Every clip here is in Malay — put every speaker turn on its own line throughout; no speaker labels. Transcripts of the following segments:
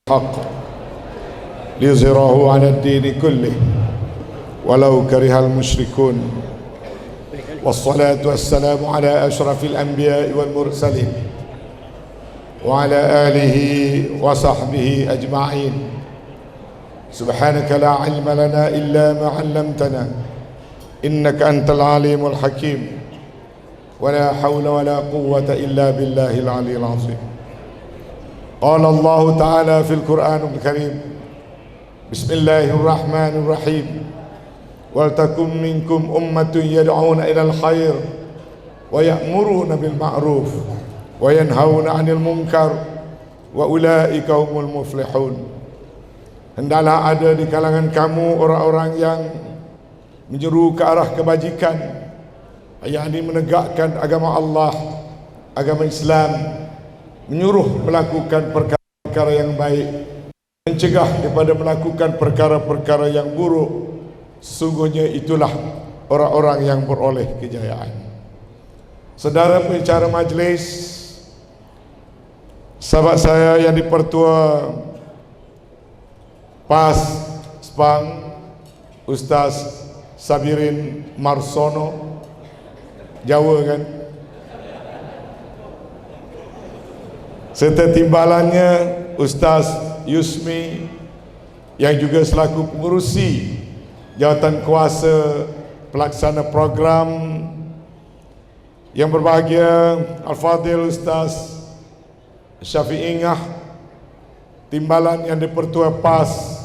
الحق ليظهره على الدين كله ولو كره المشركون والصلاة والسلام على أشرف الأنبياء والمرسلين وعلى آله وصحبه أجمعين. سبحانك لا علم لنا إلا ما علمتنا إنك أنت العليم الحكيم ولا حول ولا قوة إلا بالله العلي العظيم. قال الله تعالى في القرآن الكريم: بسم الله الرحمن الرحيم ولتكن منكم أمة يدعون إلى الخير ويأمرون بالمعروف وينهون عن المنكر وأولئك هم المفلحون. Hendaklah ada di kalangan kamu orang-orang yang menyeru ke arah kebajikan, yakni menegakkan agama Allah, agama Islam, menyuruh melakukan perkara-perkara yang baik, mencegah daripada melakukan perkara-perkara yang buruk. Sesungguhnya itulah orang-orang yang beroleh kejayaan. Saudara pengacara majlis, sahabat saya yang dipertua PAS Sepang, Ustaz Sabirin Marsono, Jawa kan, serta timbalannya Ustaz Yusmi yang juga selaku pengurusi jawatan kuasa pelaksana program, yang berbahagia Al-Fadhil Ustaz Syafi'i Ngah, timbalan yang dipertua PAS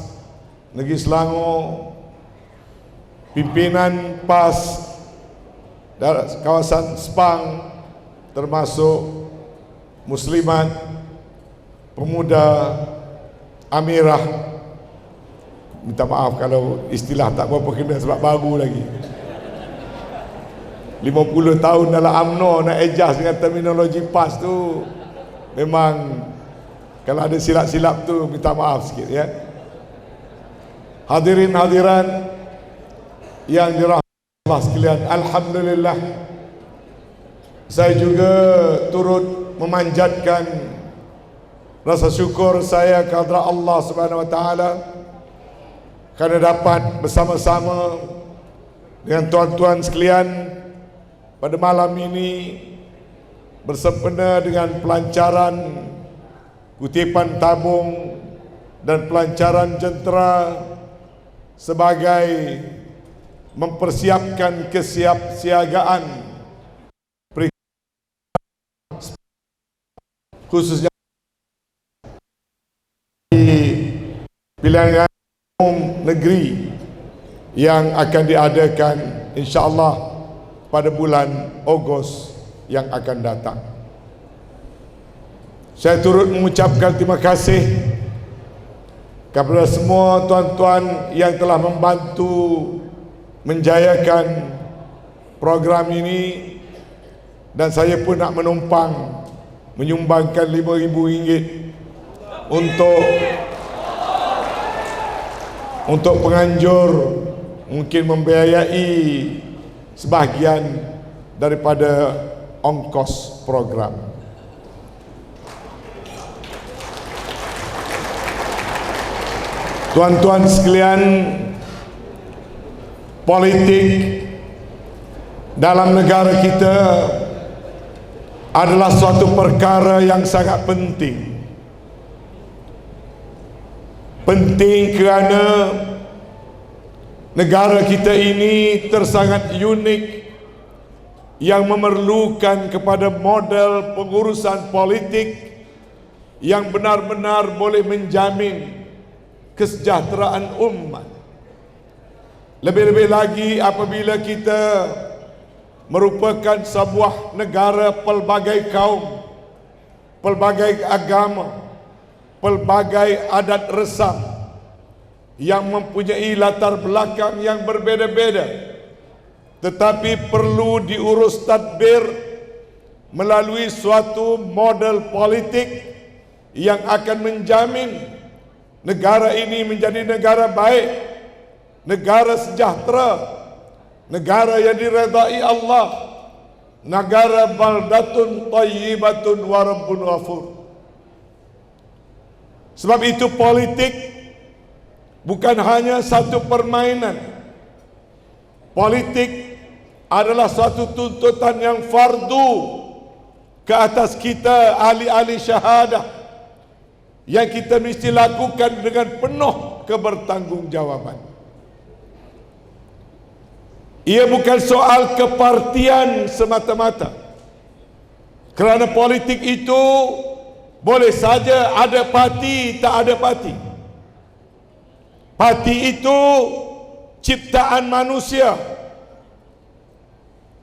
Negeri Selangor, pimpinan PAS kawasan Sepang, termasuk Muslimat, Pemuda, Amirah. Minta maaf kalau istilah tak berapa kena sebab baru lagi. 50 tahun dalam UMNO nak adjust dengan terminologi PAS tu, memang kalau ada silap-silap tu minta maaf sikit ya. Hadirin hadiran yang dirahmati Allah sekalian, alhamdulillah saya juga turut memanjatkan rasa syukur saya kepada Allah Subhanahu wa taala kerana dapat bersama-sama dengan tuan-tuan sekalian pada malam ini bersempena dengan pelancaran kutipan tabung dan pelancaran jentera sebagai mempersiapkan kesiapsiagaan khususnya di pilihan umum negeri yang akan diadakan insya-Allah pada bulan Ogos yang akan datang. Saya turut mengucapkan terima kasih kepada semua tuan-tuan yang telah membantu menjayakan program ini, dan saya pun nak menumpang menyumbangkan RM5,000 untuk penganjur, mungkin membiayai sebahagian daripada ongkos program. Tuan-tuan sekalian, politik dalam negara kita adalah suatu perkara yang sangat penting. Penting kerana negara kita ini tersangat unik yang memerlukan kepada model pengurusan politik yang benar-benar boleh menjamin kesejahteraan umat. Lebih-lebih lagi apabila kita merupakan sebuah negara pelbagai kaum, pelbagai agama, pelbagai adat resam yang mempunyai latar belakang yang berbeza-beza, tetapi perlu diurus tadbir melalui suatu model politik yang akan menjamin negara ini menjadi negara baik, negara sejahtera, negara yang diredai Allah, negara baldatun thayyibatun wa rabbun ghafur. Sebab itu politik bukan hanya satu permainan. Politik adalah suatu tuntutan yang fardu ke atas kita ahli-ahli syahadah, yang kita mesti lakukan dengan penuh kebertanggungjawaban. Ia bukan soal kepartian semata-mata, kerana politik itu boleh saja ada parti, tak ada parti. Parti itu ciptaan manusia,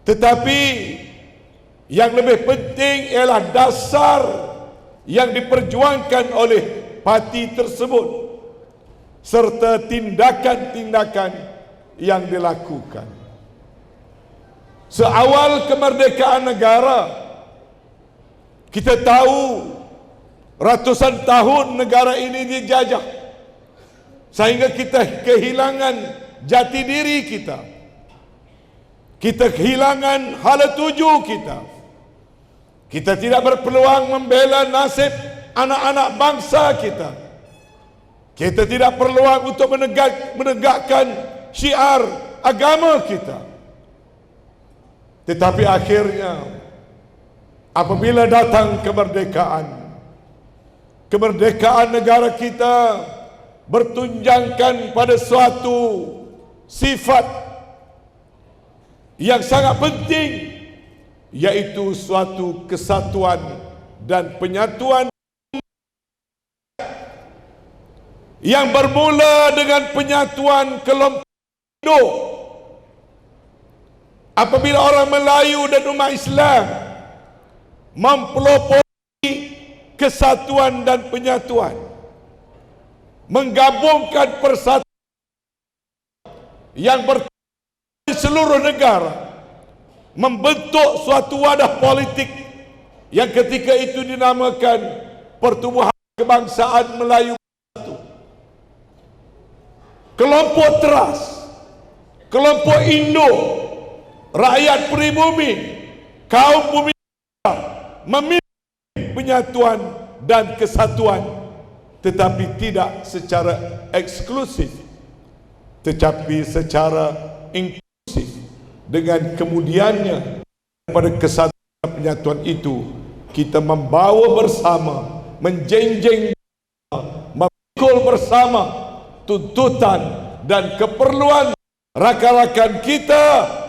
tetapi yang lebih penting ialah dasar yang diperjuangkan oleh parti tersebut serta tindakan-tindakan yang dilakukan. Seawal kemerdekaan negara, kita tahu ratusan tahun negara ini dijajah, sehingga kita kehilangan jati diri kita. Kita kehilangan hala tuju kita. Kita tidak berpeluang membela nasib anak-anak bangsa kita. Kita tidak berpeluang untuk menegakkan syiar agama kita. Tetapi akhirnya, apabila datang kemerdekaan negara kita bertunjangkan pada suatu sifat yang sangat penting, yaitu suatu kesatuan dan penyatuan yang bermula dengan penyatuan kelompok Indo. Apabila orang Melayu dan umat Islam mempelopori kesatuan dan penyatuan, menggabungkan persatuan yang di seluruh negara, membentuk suatu wadah politik yang ketika itu dinamakan Pertubuhan Kebangsaan Melayu Bersatu. Kelompok Teras, kelompok Indo, rakyat pribumi, kaum bumi memiliki penyatuan dan kesatuan, tetapi tidak secara eksklusif, tetapi secara inklusif. Dengan kemudiannya pada kesatuan dan penyatuan itu, kita membawa bersama, menjenjeng bersama, memikul bersama tuntutan dan keperluan rakan-rakan kita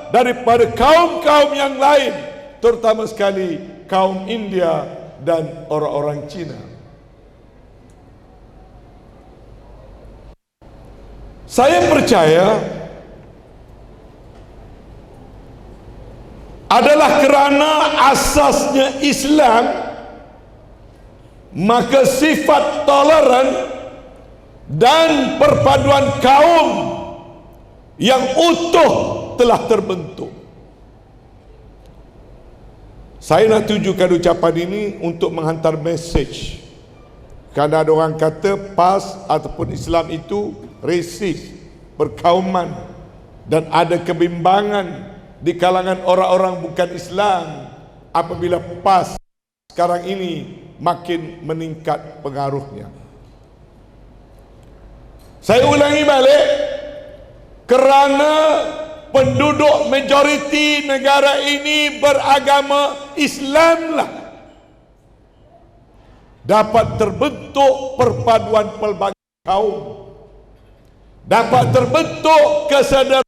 daripada kaum-kaum yang lain, terutama sekali kaum India dan orang-orang Cina. Saya percaya adalah kerana asasnya Islam, maka sifat toleran dan perpaduan kaum yang utuh telah terbentuk. Saya nak tujukan ucapan ini untuk menghantar mesej, kerana ada orang kata PAS ataupun Islam itu resis, berkauman, dan ada kebimbangan di kalangan orang-orang bukan Islam apabila PAS sekarang ini makin meningkat pengaruhnya. Saya ulangi balik, kerana penduduk majoriti negara ini beragama Islamlah dapat terbentuk perpaduan pelbagai kaum, dapat terbentuk kesadaran,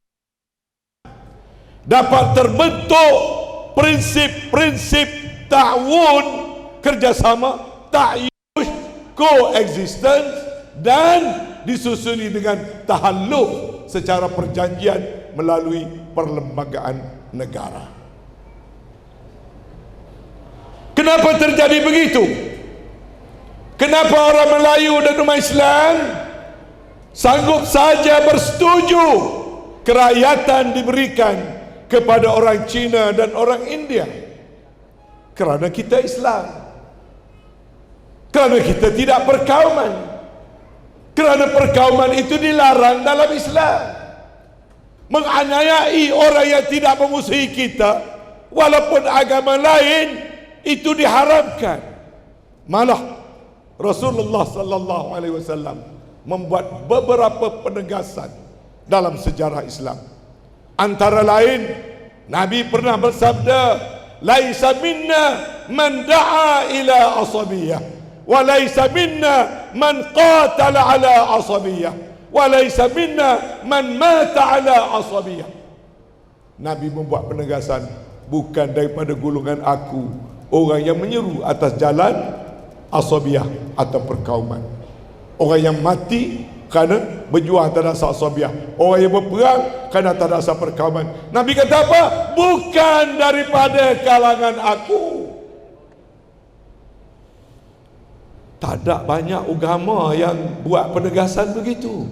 dapat terbentuk prinsip-prinsip ta'awun, kerjasama, ta'yush, coexistence, dan disusuli dengan tahalluf secara perjanjian melalui perlembagaan negara. Kenapa terjadi begitu? Kenapa orang Melayu dan umat Islam sanggup saja bersetuju kerakyatan diberikan kepada orang Cina dan orang India? Kerana kita Islam, kerana kita tidak perkauman, kerana perkauman itu dilarang dalam Islam. Menganiayai orang yang tidak memusuhi kita walaupun agama lain itu diharamkan. Malah Rasulullah sallallahu alaihi wasallam membuat beberapa penegasan dalam sejarah Islam. Antara lain, Nabi pernah bersabda, "Laisa minna man da'a ila asabiyah, wa laisa minna man qatala ala asabiyah, wa laisa minna man mata ala asabiyah." Nabi membuat penegasan, bukan daripada golongan aku orang yang menyeru atas jalan asabiyah atau perkauman, orang yang mati kerana berjuang atas dasar asabiyah, orang yang berperang kerana atas dasar perkauman. Nabi kata apa? Bukan daripada kalangan aku. Tak ada banyak agama yang buat penegasan begitu.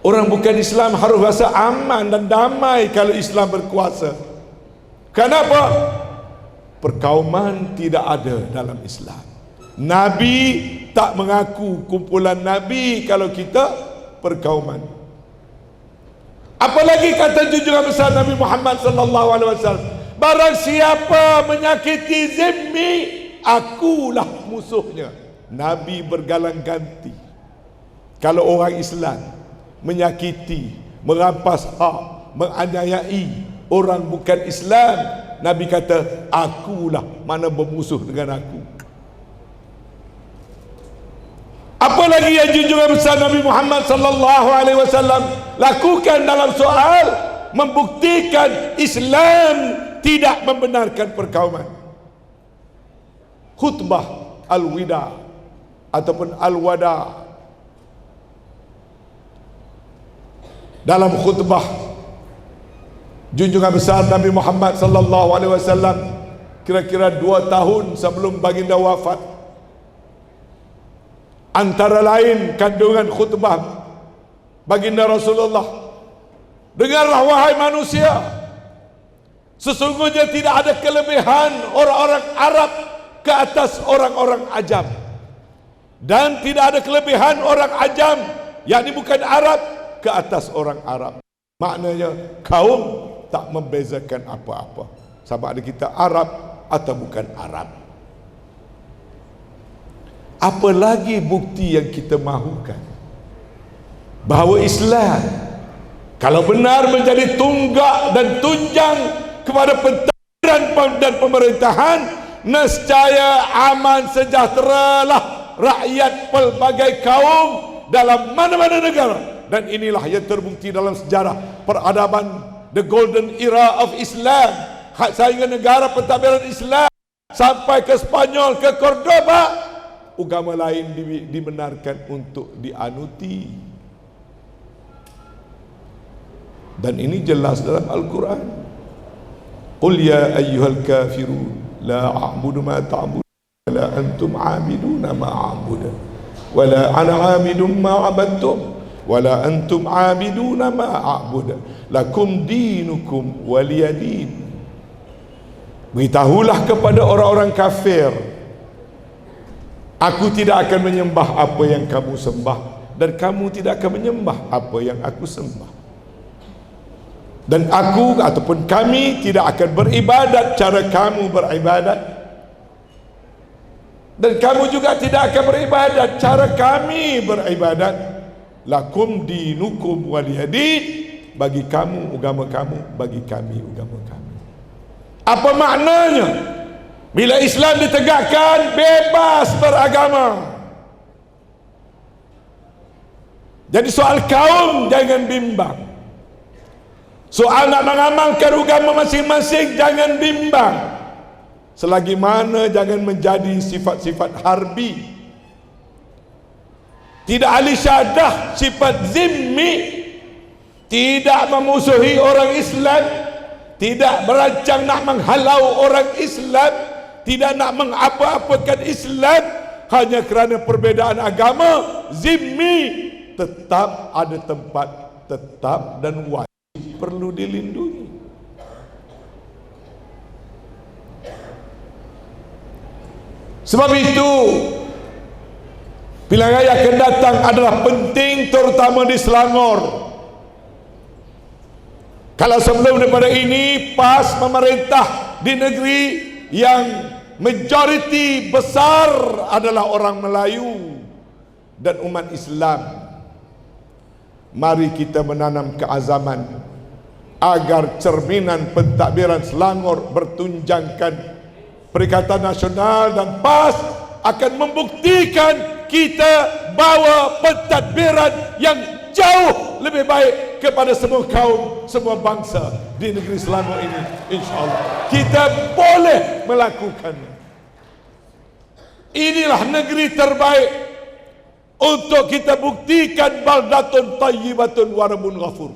Orang bukan Islam harus rasa aman dan damai kalau Islam berkuasa. Kenapa? Perkauman tidak ada dalam Islam. Nabi tak mengaku kumpulan Nabi kalau kita perkauman. Apalagi kata junjungan besar Nabi Muhammad sallallahu alaihi wasallam, barang siapa menyakiti zimmi, akulah musuhnya. Nabi bergalang ganti. Kalau orang Islam menyakiti, merampas hak, menganiayai orang bukan Islam, Nabi kata, akulah mana bermusuh dengan aku. Apalagi yang junjungan besar Nabi Muhammad sallallahu alaihi wasallam lakukan dalam soal membuktikan Islam tidak membenarkan perkauman. Khutbah al-wida ataupun al-wada. Dalam khutbah junjungan besar Nabi Muhammad sallallahu alaihi wasallam kira-kira 2 tahun sebelum baginda wafat, antara lain kandungan khutbah baginda Rasulullah, dengarlah wahai manusia, sesungguhnya tidak ada kelebihan orang-orang Arab ke atas orang-orang Ajam, dan tidak ada kelebihan orang Ajam, yakni bukan Arab, ke atas orang Arab. Maknanya kaum tak membezakan apa-apa, sama ada kita Arab atau bukan Arab. Apalagi bukti yang kita mahukan bahawa Islam kalau benar menjadi tunggak dan tunjang kepada pentadbiran dan pemerintahan, nescaya aman sejahteralah rakyat pelbagai kaum dalam mana-mana negara. Dan inilah yang terbukti dalam sejarah peradaban, the golden era of Islam, sehingga negara pentadbiran Islam sampai ke Spanyol, ke Cordoba, agama lain dibenarkan untuk dianuti. Dan ini jelas dalam Al-Quran. Qul ya ayyuhal kafirun la a'budu ma ta'budun wa la antum 'abiduna ma a'budu wa la ana 'abidun ma 'abadtum wala antum abiduna ma a'bud lakum dinukum waliyadin. Beritahulah kepada orang-orang kafir, aku tidak akan menyembah apa yang kamu sembah, dan kamu tidak akan menyembah apa yang aku sembah, dan aku ataupun kami tidak akan beribadat cara kamu beribadat, dan kamu juga tidak akan beribadat cara kami beribadat. Lakum dinukum waliyadin, bagi kamu agama kamu, bagi kami agama kami. Apa maknanya? Bila Islam ditegakkan, bebas beragama. Jadi soal kaum jangan bimbang, soal nak mengamalkan agama masing-masing jangan bimbang, selagi mana jangan menjadi sifat-sifat harbi, tidak ahli syahadah, sifat zimmi, tidak memusuhi orang Islam, tidak merancang nak menghalau orang Islam, tidak nak mengapa-apakan Islam hanya kerana perbezaan agama. Zimmi tetap ada tempat, tetap dan wajib perlu dilindungi. Sebab itu pilihan raya akan datang adalah penting, terutama di Selangor. Kalau sebelum daripada ini PAS memerintah di negeri yang majoriti besar adalah orang Melayu dan umat Islam. Mari kita menanam keazaman agar cerminan pentadbiran Selangor bertunjangkan Perikatan Nasional dan PAS akan membuktikan kita bawa pentadbiran yang jauh lebih baik kepada semua kaum, semua bangsa di negeri Selangor ini. InsyaAllah kita boleh melakukannya. Inilah negeri terbaik untuk kita buktikan baldatun tayyibatun wa rabbun ghafur.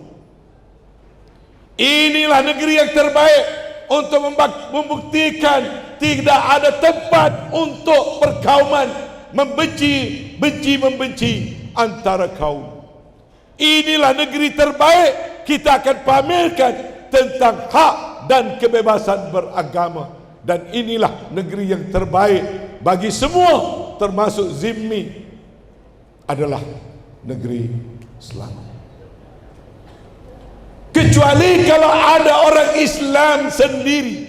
Inilah negeri yang terbaik untuk membuktikan tidak ada tempat untuk perkauman membenci antara kaum. Inilah negeri terbaik kita akan pamerkan tentang hak dan kebebasan beragama. Dan inilah negeri yang terbaik bagi semua termasuk zimmi adalah negeri Selangor. Kecuali kalau ada orang Islam sendiri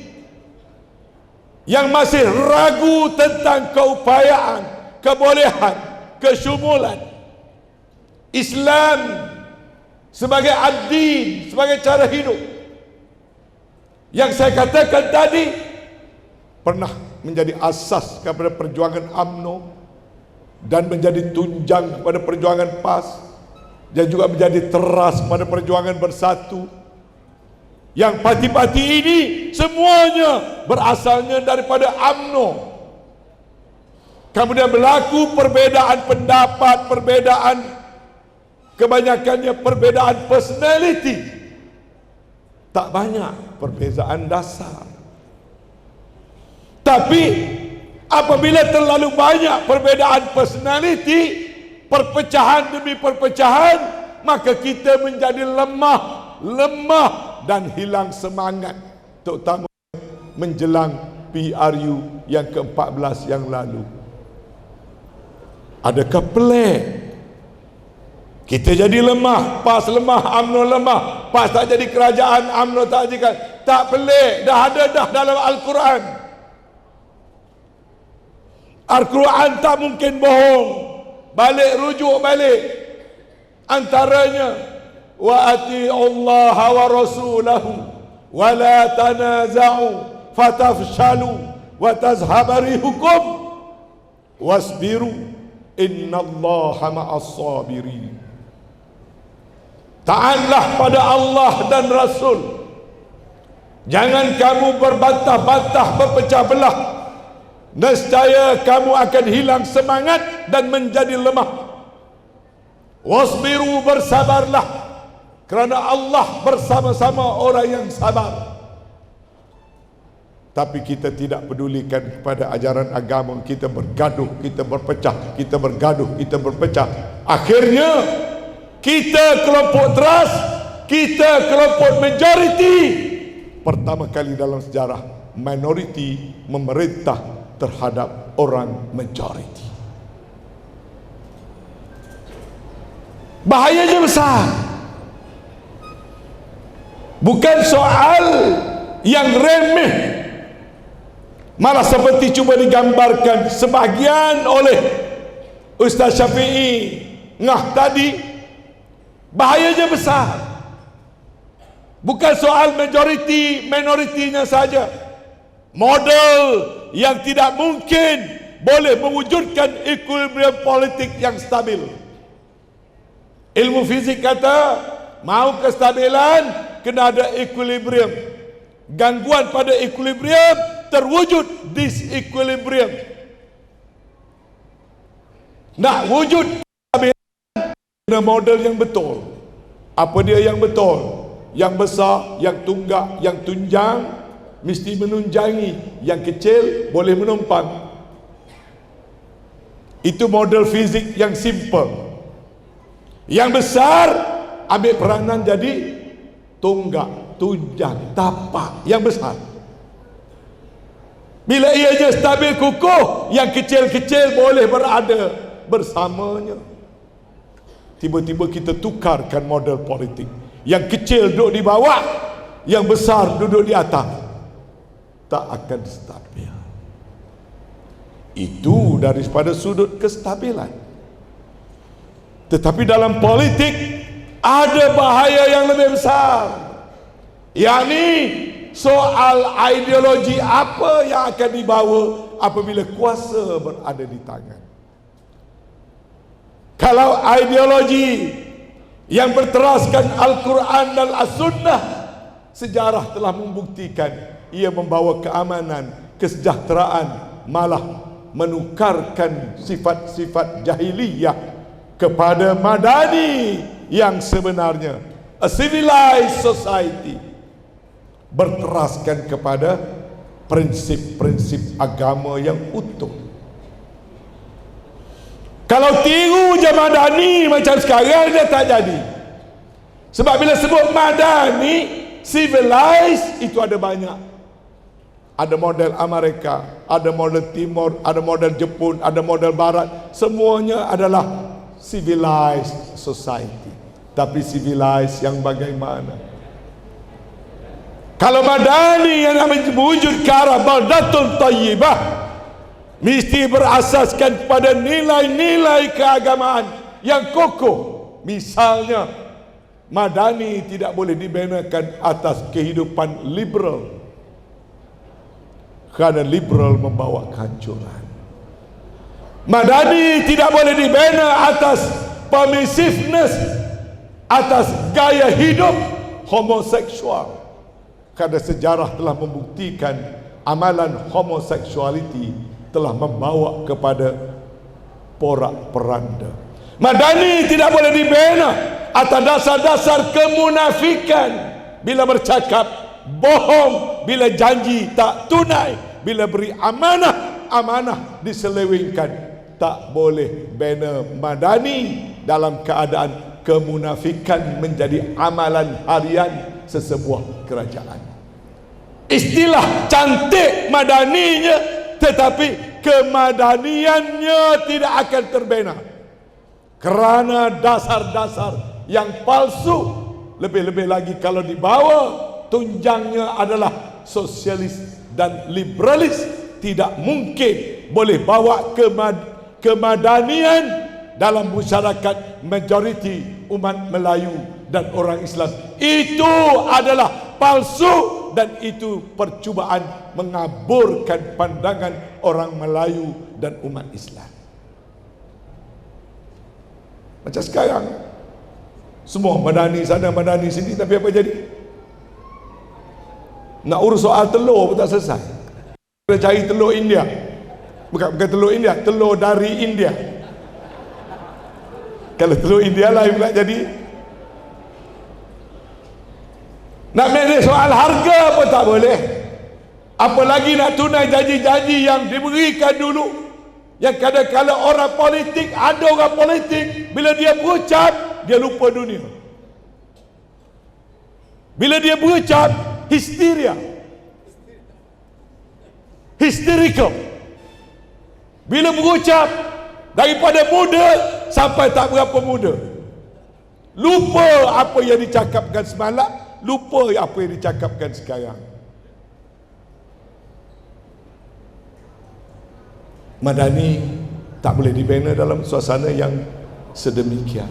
yang masih ragu tentang keupayaan, kebolehan, kesyumulan Islam sebagai ad-din, sebagai cara hidup yang saya katakan tadi pernah menjadi asas kepada perjuangan UMNO dan menjadi tunjang kepada perjuangan PAS dan juga menjadi teras pada perjuangan bersatu. Yang parti-parti ini semuanya berasalnya daripada UMNO. Kemudian berlaku perbedaan pendapat, perbedaan kebanyakannya perbedaan personality, tak banyak perbezaan dasar. Tapi apabila terlalu banyak perbedaan personality, perpecahan demi perpecahan, maka kita menjadi lemah dan hilang semangat, terutama menjelang PRU yang ke-14 yang lalu. Adakah pelik kita jadi lemah, PAS lemah, UMNO lemah, PAS tak jadi kerajaan, UMNO tak jadi? Tak pelik, dah ada dalam Al-Quran. Al-Quran tak mungkin bohong. Rujuk balik. Antaranya, wa ati'u Allah wa rasulahu wa la tanaza'u fatafshalu wa tazhaba rihukum wasbiru innallaha ma'as sabirin. Taatlah pada Allah dan Rasul. Jangan kamu berbantah-bantah, berpecah belah. Nescaya kamu akan hilang semangat dan menjadi lemah. Wasbiru, bersabarlah, kerana Allah bersama-sama orang yang sabar. Tapi kita tidak pedulikan kepada ajaran agama. Kita bergaduh, kita berpecah, kita bergaduh, kita berpecah. Akhirnya kita kelompok teras, kita kelompok majoriti. Pertama kali dalam sejarah minoriti memerintah terhadap orang majoriti. Bahayanya besar. Bukan soal yang remeh, malah seperti cuba digambarkan sebahagian oleh Ustaz Syafi'i ngah tadi. Bahayanya besar. Bukan soal majoriti, minoritinya saja. Model yang tidak mungkin boleh mewujudkan equilibrium politik yang stabil. Ilmu fizik kata, mau kestabilan kena ada equilibrium. Gangguan pada equilibrium terwujud disequilibrium. Nak wujud kestabilan kena model yang betul. Apa dia yang betul? Yang besar, yang tunggak, yang tunjang mesti menunjangi, yang kecil boleh menumpang. Itu model fizik yang simple. Yang besar ambil peranan jadi tunggak, tunjang, tapak yang besar. Bila ianya stabil kukuh, yang kecil-kecil boleh berada bersamanya. Tiba-tiba kita tukarkan model politik. Yang kecil duduk di bawah, yang besar duduk di atas. Tak akan stabil. Itu daripada sudut kestabilan. Tetapi dalam politik ada bahaya yang lebih besar, yakni soal ideologi apa yang akan dibawa apabila kuasa berada di tangan. Kalau ideologi yang berteraskan Al-Quran dan As-Sunnah, sejarah telah membuktikan ia membawa keamanan, kesejahteraan, malah menukarkan sifat-sifat jahiliyah kepada madani yang sebenarnya, a civilized society, berteraskan kepada prinsip-prinsip agama yang utuh. Kalau tiru je madani macam sekarang, dia tak jadi. Sebab bila sebut madani, civilized, itu ada banyak. Ada model Amerika, ada model Timur, ada model Jepun, ada model Barat. Semuanya adalah civilized society. Tapi civilized yang bagaimana? Kalau madani yang wujud ke arah baldatun tayyibah, mesti berasaskan pada nilai-nilai keagamaan yang kokoh. Misalnya, madani tidak boleh dibinakan atas kehidupan liberal, kerana liberal membawa kehancuran. Madani tidak boleh dibina atas permissiveness, atas gaya hidup homoseksual, kerana sejarah telah membuktikan amalan homoseksualiti telah membawa kepada porak-poranda. Madani tidak boleh dibina atas dasar-dasar kemunafikan, bila bercakap bohong, bila janji tak tunai, bila beri amanah, amanah diselewengkan. Tak boleh bina madani dalam keadaan kemunafikan menjadi amalan harian sesebuah kerajaan. Istilah cantik madaninya, tetapi kemadaniannya tidak akan terbina kerana dasar-dasar yang palsu. Lebih-lebih lagi kalau dibawa tunjangnya adalah sosialis dan liberalis, tidak mungkin boleh bawa kemadanian dalam masyarakat majoriti umat Melayu dan orang Islam. Itu adalah palsu dan itu percubaan mengaburkan pandangan orang Melayu dan umat Islam. Macam sekarang, semua madani sana madani sini, tapi apa jadi? Nak urus soal telur pun tak selesai. Kita cari telur India. Bukan telur India, telur dari India. Kalau telur India lain pula jadi. Nak manage soal harga pun tak boleh. Apalagi nak tunai janji-janji yang diberikan dulu. Yang kadang-kadang orang politik, ada orang politik, bila dia berucap, dia lupa dunia. Bila dia berucap, histeria, hysterical. Bila berucap, daripada muda sampai tak berapa muda, lupa apa yang dicakapkan semalam, lupa apa yang dicakapkan sekarang. Madani tak boleh dibina dalam suasana yang sedemikian.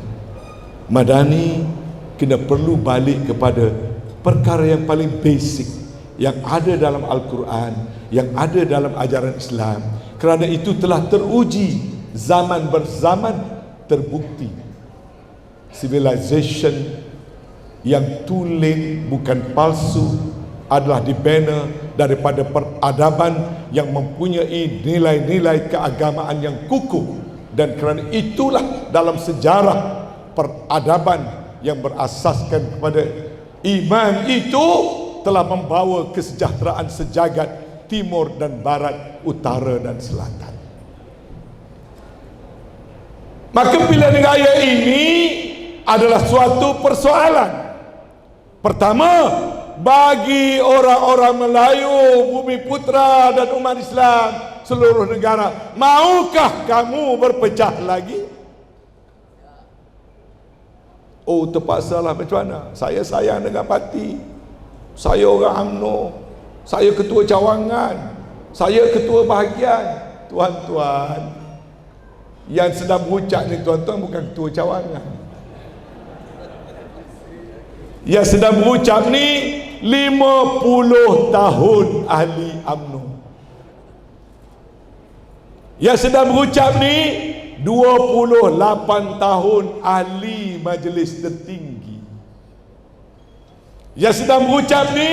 Madani kena perlu balik kepada perkara yang paling basic yang ada dalam Al-Quran, yang ada dalam ajaran Islam. Kerana itu telah teruji zaman berzaman, terbukti civilization yang tulen bukan palsu adalah dibina daripada peradaban yang mempunyai nilai-nilai keagamaan yang kukuh. Dan kerana itulah dalam sejarah peradaban yang berasaskan kepada iman itu telah membawa kesejahteraan sejagat timur dan barat, utara dan selatan. Maka pilihan raya ini adalah suatu persoalan. Pertama, bagi orang-orang Melayu, Bumi Putra dan umat Islam seluruh negara, maukah kamu berpecah lagi? Oh, terpaksalah. Macam mana? Saya sayang dengan parti, saya orang UMNO, saya ketua cawangan, saya ketua bahagian, Tuan-tuan, yang sedang berucap ni tuan-tuan bukan ketua cawangan. Yang sedang berucap ni 50 tahun ahli UMNO. Yang sedang berucap ni 28 tahun ahli majlis tertinggi. Yang sedang berucap ni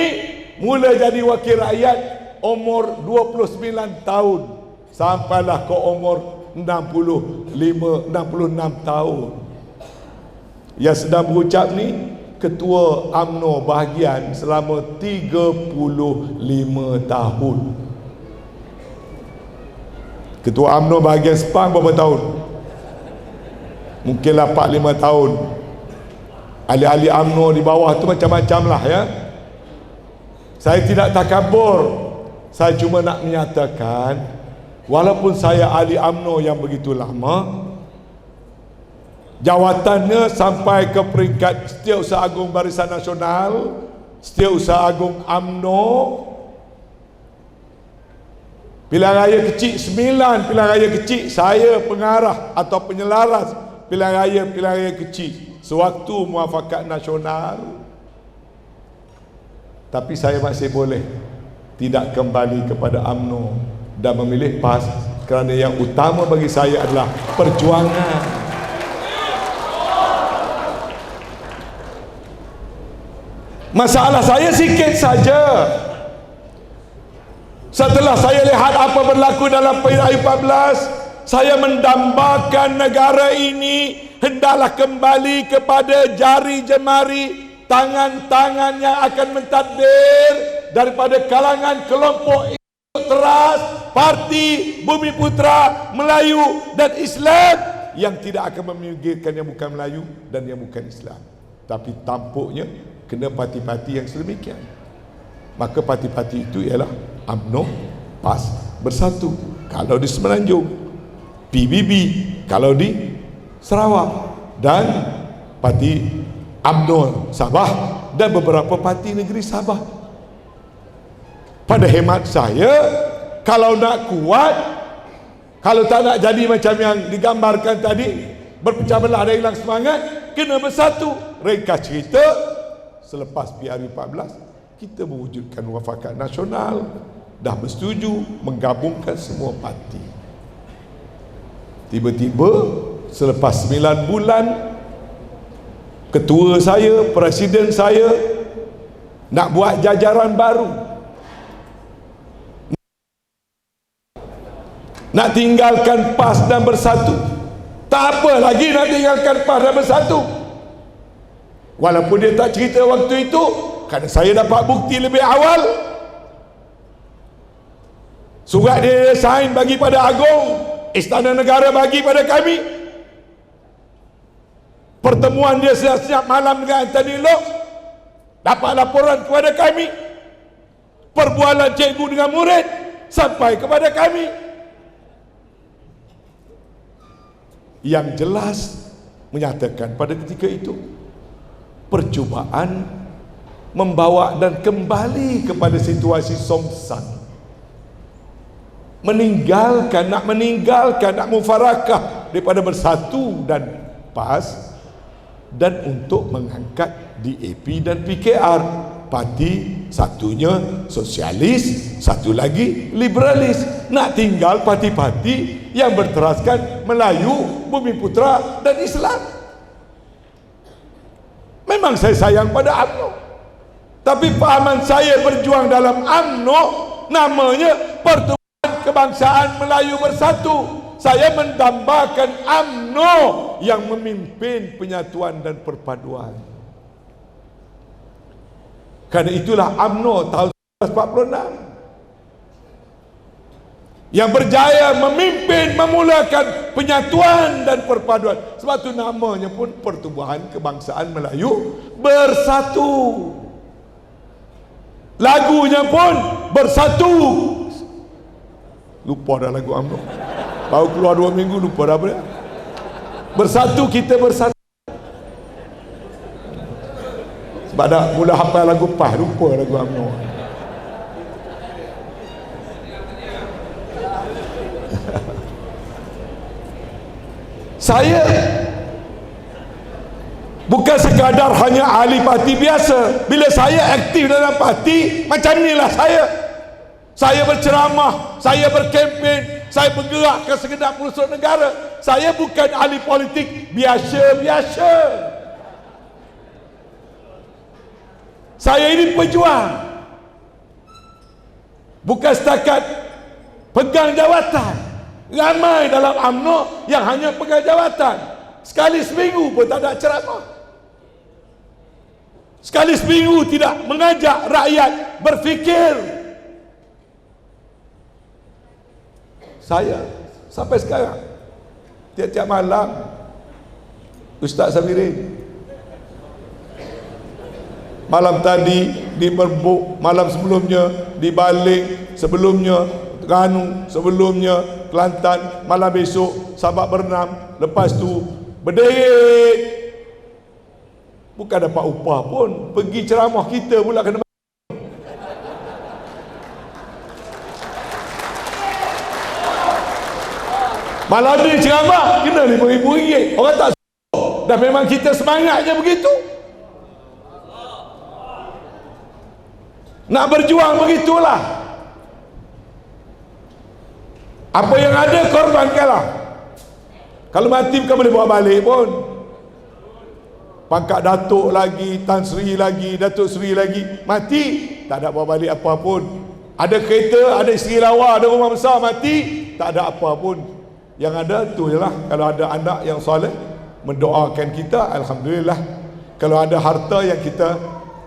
mula jadi wakil rakyat umur 29 tahun sampailah ke umur 66 tahun. Yang sedang berucap ni ketua UMNO bahagian selama 35 tahun. Ketua UMNO bahagian Sepang berapa tahun? Mungkinlah 4-5 tahun. Ahli-ahli UMNO di bawah tu macam-macam lah ya. Saya tidak takabur. Saya cuma nak menyatakan, walaupun saya ahli UMNO yang begitu lama, jawatannya sampai ke peringkat Setiausaha Agung Barisan Nasional, Setiausaha Agung UMNO, pilihan raya kecil 9 pilihan raya kecil, saya pengarah atau penyelaras pilihan raya kecil sewaktu muafakat nasional. Tapi saya masih boleh tidak kembali kepada UMNO dan memilih PAS kerana yang utama bagi saya adalah perjuangan. Masalah saya sikit saja. Setelah saya lihat apa berlaku dalam PRU 14, saya mendambakan negara ini hendaklah kembali kepada jari jemari tangan-tangan yang akan mentadbir daripada kalangan kelompok teras, parti Bumi Putra, Melayu dan Islam yang tidak akan meminggirkan yang bukan Melayu dan yang bukan Islam. Tapi tampuknya kena parti-parti yang sedemikian. Maka parti-parti itu ialah UMNO, PAS bersatu kalau di Semenanjung, PBB kalau di Sarawak, dan parti UMNO Sabah dan beberapa parti negeri Sabah. Pada hemat saya, kalau nak kuat, kalau tak nak jadi macam yang digambarkan tadi, berpecah belah dan hilang semangat, kena bersatu. Ringkas cerita, selepas PRU 14 kita mewujudkan muafakat nasional, dah bersetuju menggabungkan semua parti. Tiba-tiba selepas 9 bulan, ketua saya, presiden saya nak buat jajaran baru, nak tinggalkan PAS dan bersatu. Tak apa lagi nak tinggalkan PAS dan bersatu. Walaupun dia tak cerita waktu itu, kerana saya dapat bukti lebih awal. Surat dia sign bagi pada Agong, Istana Negara bagi pada kami. Pertemuan dia setiap malam dengan Anthony Loke, dapat laporan kepada kami. Perbualan cikgu dengan murid sampai kepada kami. Yang jelas menyatakan pada ketika itu percubaan membawa dan kembali kepada situasi songsan, nak meninggalkan mufarakah daripada bersatu dan PAS, dan untuk mengangkat DAP dan PKR, parti satunya sosialis, satu lagi liberalis. Nak tinggal parti-parti yang berteraskan Melayu, Bumi Putra dan Islam. Memang saya sayang pada UMNO, tapi pahaman saya berjuang dalam UMNO namanya Pertubuhan Kebangsaan Melayu Bersatu. Saya mendambakan UMNO yang memimpin penyatuan dan perpaduan. Karena itulah UMNO tahun 1946 yang berjaya memimpin, memulakan penyatuan dan perpaduan. Sebab itu namanya pun Pertubuhan Kebangsaan Melayu Bersatu. Lagunya pun Bersatu. Lupa dah lagu UMNO, baru keluar 2 minggu, lupa dah apa dia. Bersatu, kita bersatu. Sebab dah mula hafal lagu PAS, lupa lagu UMNO. Saya bukan sekadar hanya ahli parti biasa. Bila saya aktif dalam parti, macam inilah saya. Saya berceramah, saya berkempen, saya bergerak ke segenap pelosok negara. Saya bukan ahli politik biasa-biasa. Saya ini pejuang. Bukan setakat pegang jawatan. Ramai dalam UMNO yang hanya pegang jawatan. Sekali seminggu pun tak ada ceramah. Sekali seminggu tidak mengajak rakyat berfikir. Saya sampai sekarang tiap-tiap malam Ustaz Sabirin, malam tadi di Merbuk, malam sebelumnya di Baling, sebelumnya Terengganu, sebelumnya Kelantan, malam besok Sabak Bernam, lepas tu Berderet. Bukan dapat upah pun, pergi ceramah kita pula kena. Malam ni ceramah kena RM5,000. Orang tak suruh. Dan memang kita semangatnya begitu. Nak berjuang begitulah. Apa yang ada korbankanlah. Kalau mati bukan boleh bawa balik pun. Pangkat Datuk lagi, Tan Sri lagi, Datuk Sri lagi, mati tak ada bawa balik apa pun. Ada kereta, ada isteri lawa, ada rumah besar, mati tak ada apa pun. Yang ada tu je lah. Kalau ada anak yang soleh mendoakan kita, alhamdulillah. Kalau ada harta yang kita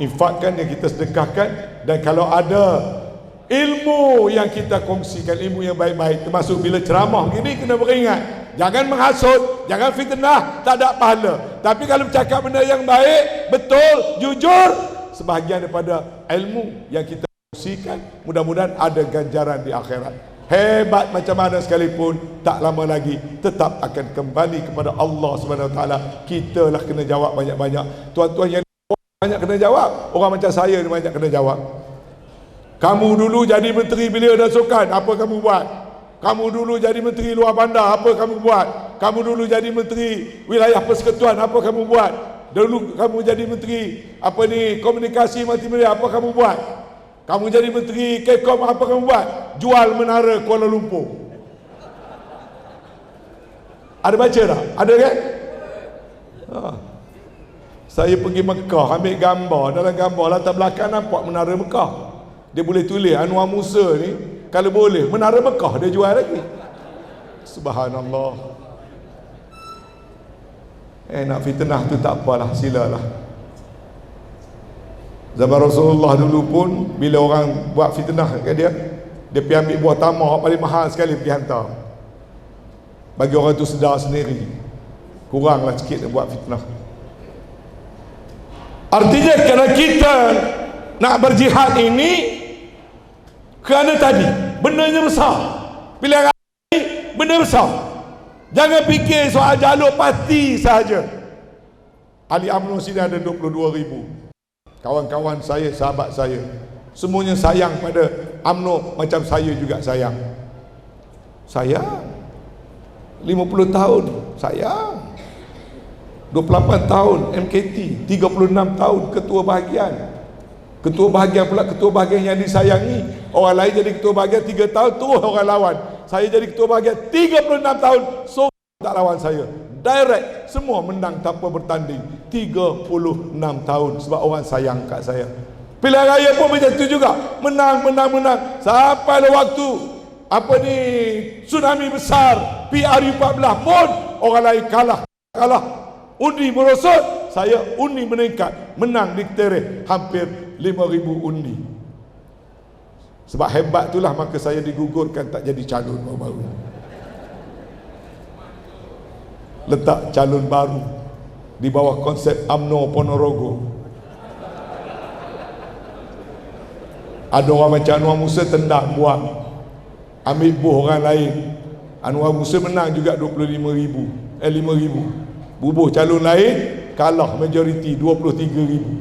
infakkan, yang kita sedekahkan, dan kalau ada ilmu yang kita kongsikan, ilmu yang baik-baik, termasuk bila ceramah begini kena beringat, jangan menghasut, jangan fitnah, tak ada pahala. Tapi kalau bercakap benda yang baik, betul, jujur, sebahagian daripada ilmu yang kita kongsikan, mudah-mudahan ada ganjaran di akhirat. Hebat macam mana sekalipun, tak lama lagi tetap akan kembali kepada Allah Subhanahu Wa Taala. Kita lah kena jawab banyak-banyak. Tuan-tuan yang banyak kena jawab, orang macam saya ni banyak kena jawab. Kamu dulu jadi Menteri Belia dan Sukan, apa kamu buat? Kamu dulu jadi Menteri Luar Bandar, apa kamu buat? Kamu dulu jadi Menteri Wilayah Persekutuan, apa kamu buat? Dulu kamu jadi Menteri Komunikasi Multimedia, apa kamu buat? Kamu jadi Menteri Kekom, apa kamu buat? Jual menara Kuala Lumpur. Ada baca tak? Ada kan? Saya pergi Mekah, ambil gambar. Dalam gambar latar belakang nampak menara Mekah. Dia boleh tulis Anwar Musa ni, kalau boleh menara Mekah dia jual lagi. Subhanallah. Nak fitnah tu tak apalah, silalah. Zaman Rasulullah dulu pun, bila orang buat fitnah kat dia, dia pergi ambil buah tamar paling mahal sekali, pergi hantar. Bagi orang tu sedar sendiri, kuranglah sikit dia buat fitnah. Artinya kerana kita nak berjihad ini, kerana tadi bendanya besar. Pilihan ini benda besar. Jangan fikir soal jalur parti sahaja. Ahli UMNO sini ada 22,000. Kawan-kawan saya, sahabat saya, semuanya sayang pada UMNO macam saya juga sayang. Sayang. 50 tahun sayang. 28 tahun MKT, 36 tahun ketua bahagian. Ketua bahagian pula, ketua bahagian yang disayangi. Orang lain jadi ketua bahagian 3 tahun, terus orang lawan. Saya jadi ketua bahagian 36 tahun, so tak lawan saya. Direct, semua menang tanpa bertanding. 36 tahun sebab orang sayang kat saya. Pilihan raya pun macam tu juga, menang. Sampai waktu tsunami besar PRU14 pun orang lain kalah. Undi merosot, saya undi meningkat, menang diktereh hampir 5,000 undi. Sebab hebat itulah maka saya digugurkan tak jadi calon baru. Letak calon baru di bawah konsep UMNO Ponorogo. Ada orang macam Anwar Musa tendang, buang, ambil buh orang lain. Anwar Musa menang juga 25,000, 5,000. Bubuh calon lain, kalah majoriti 23,000.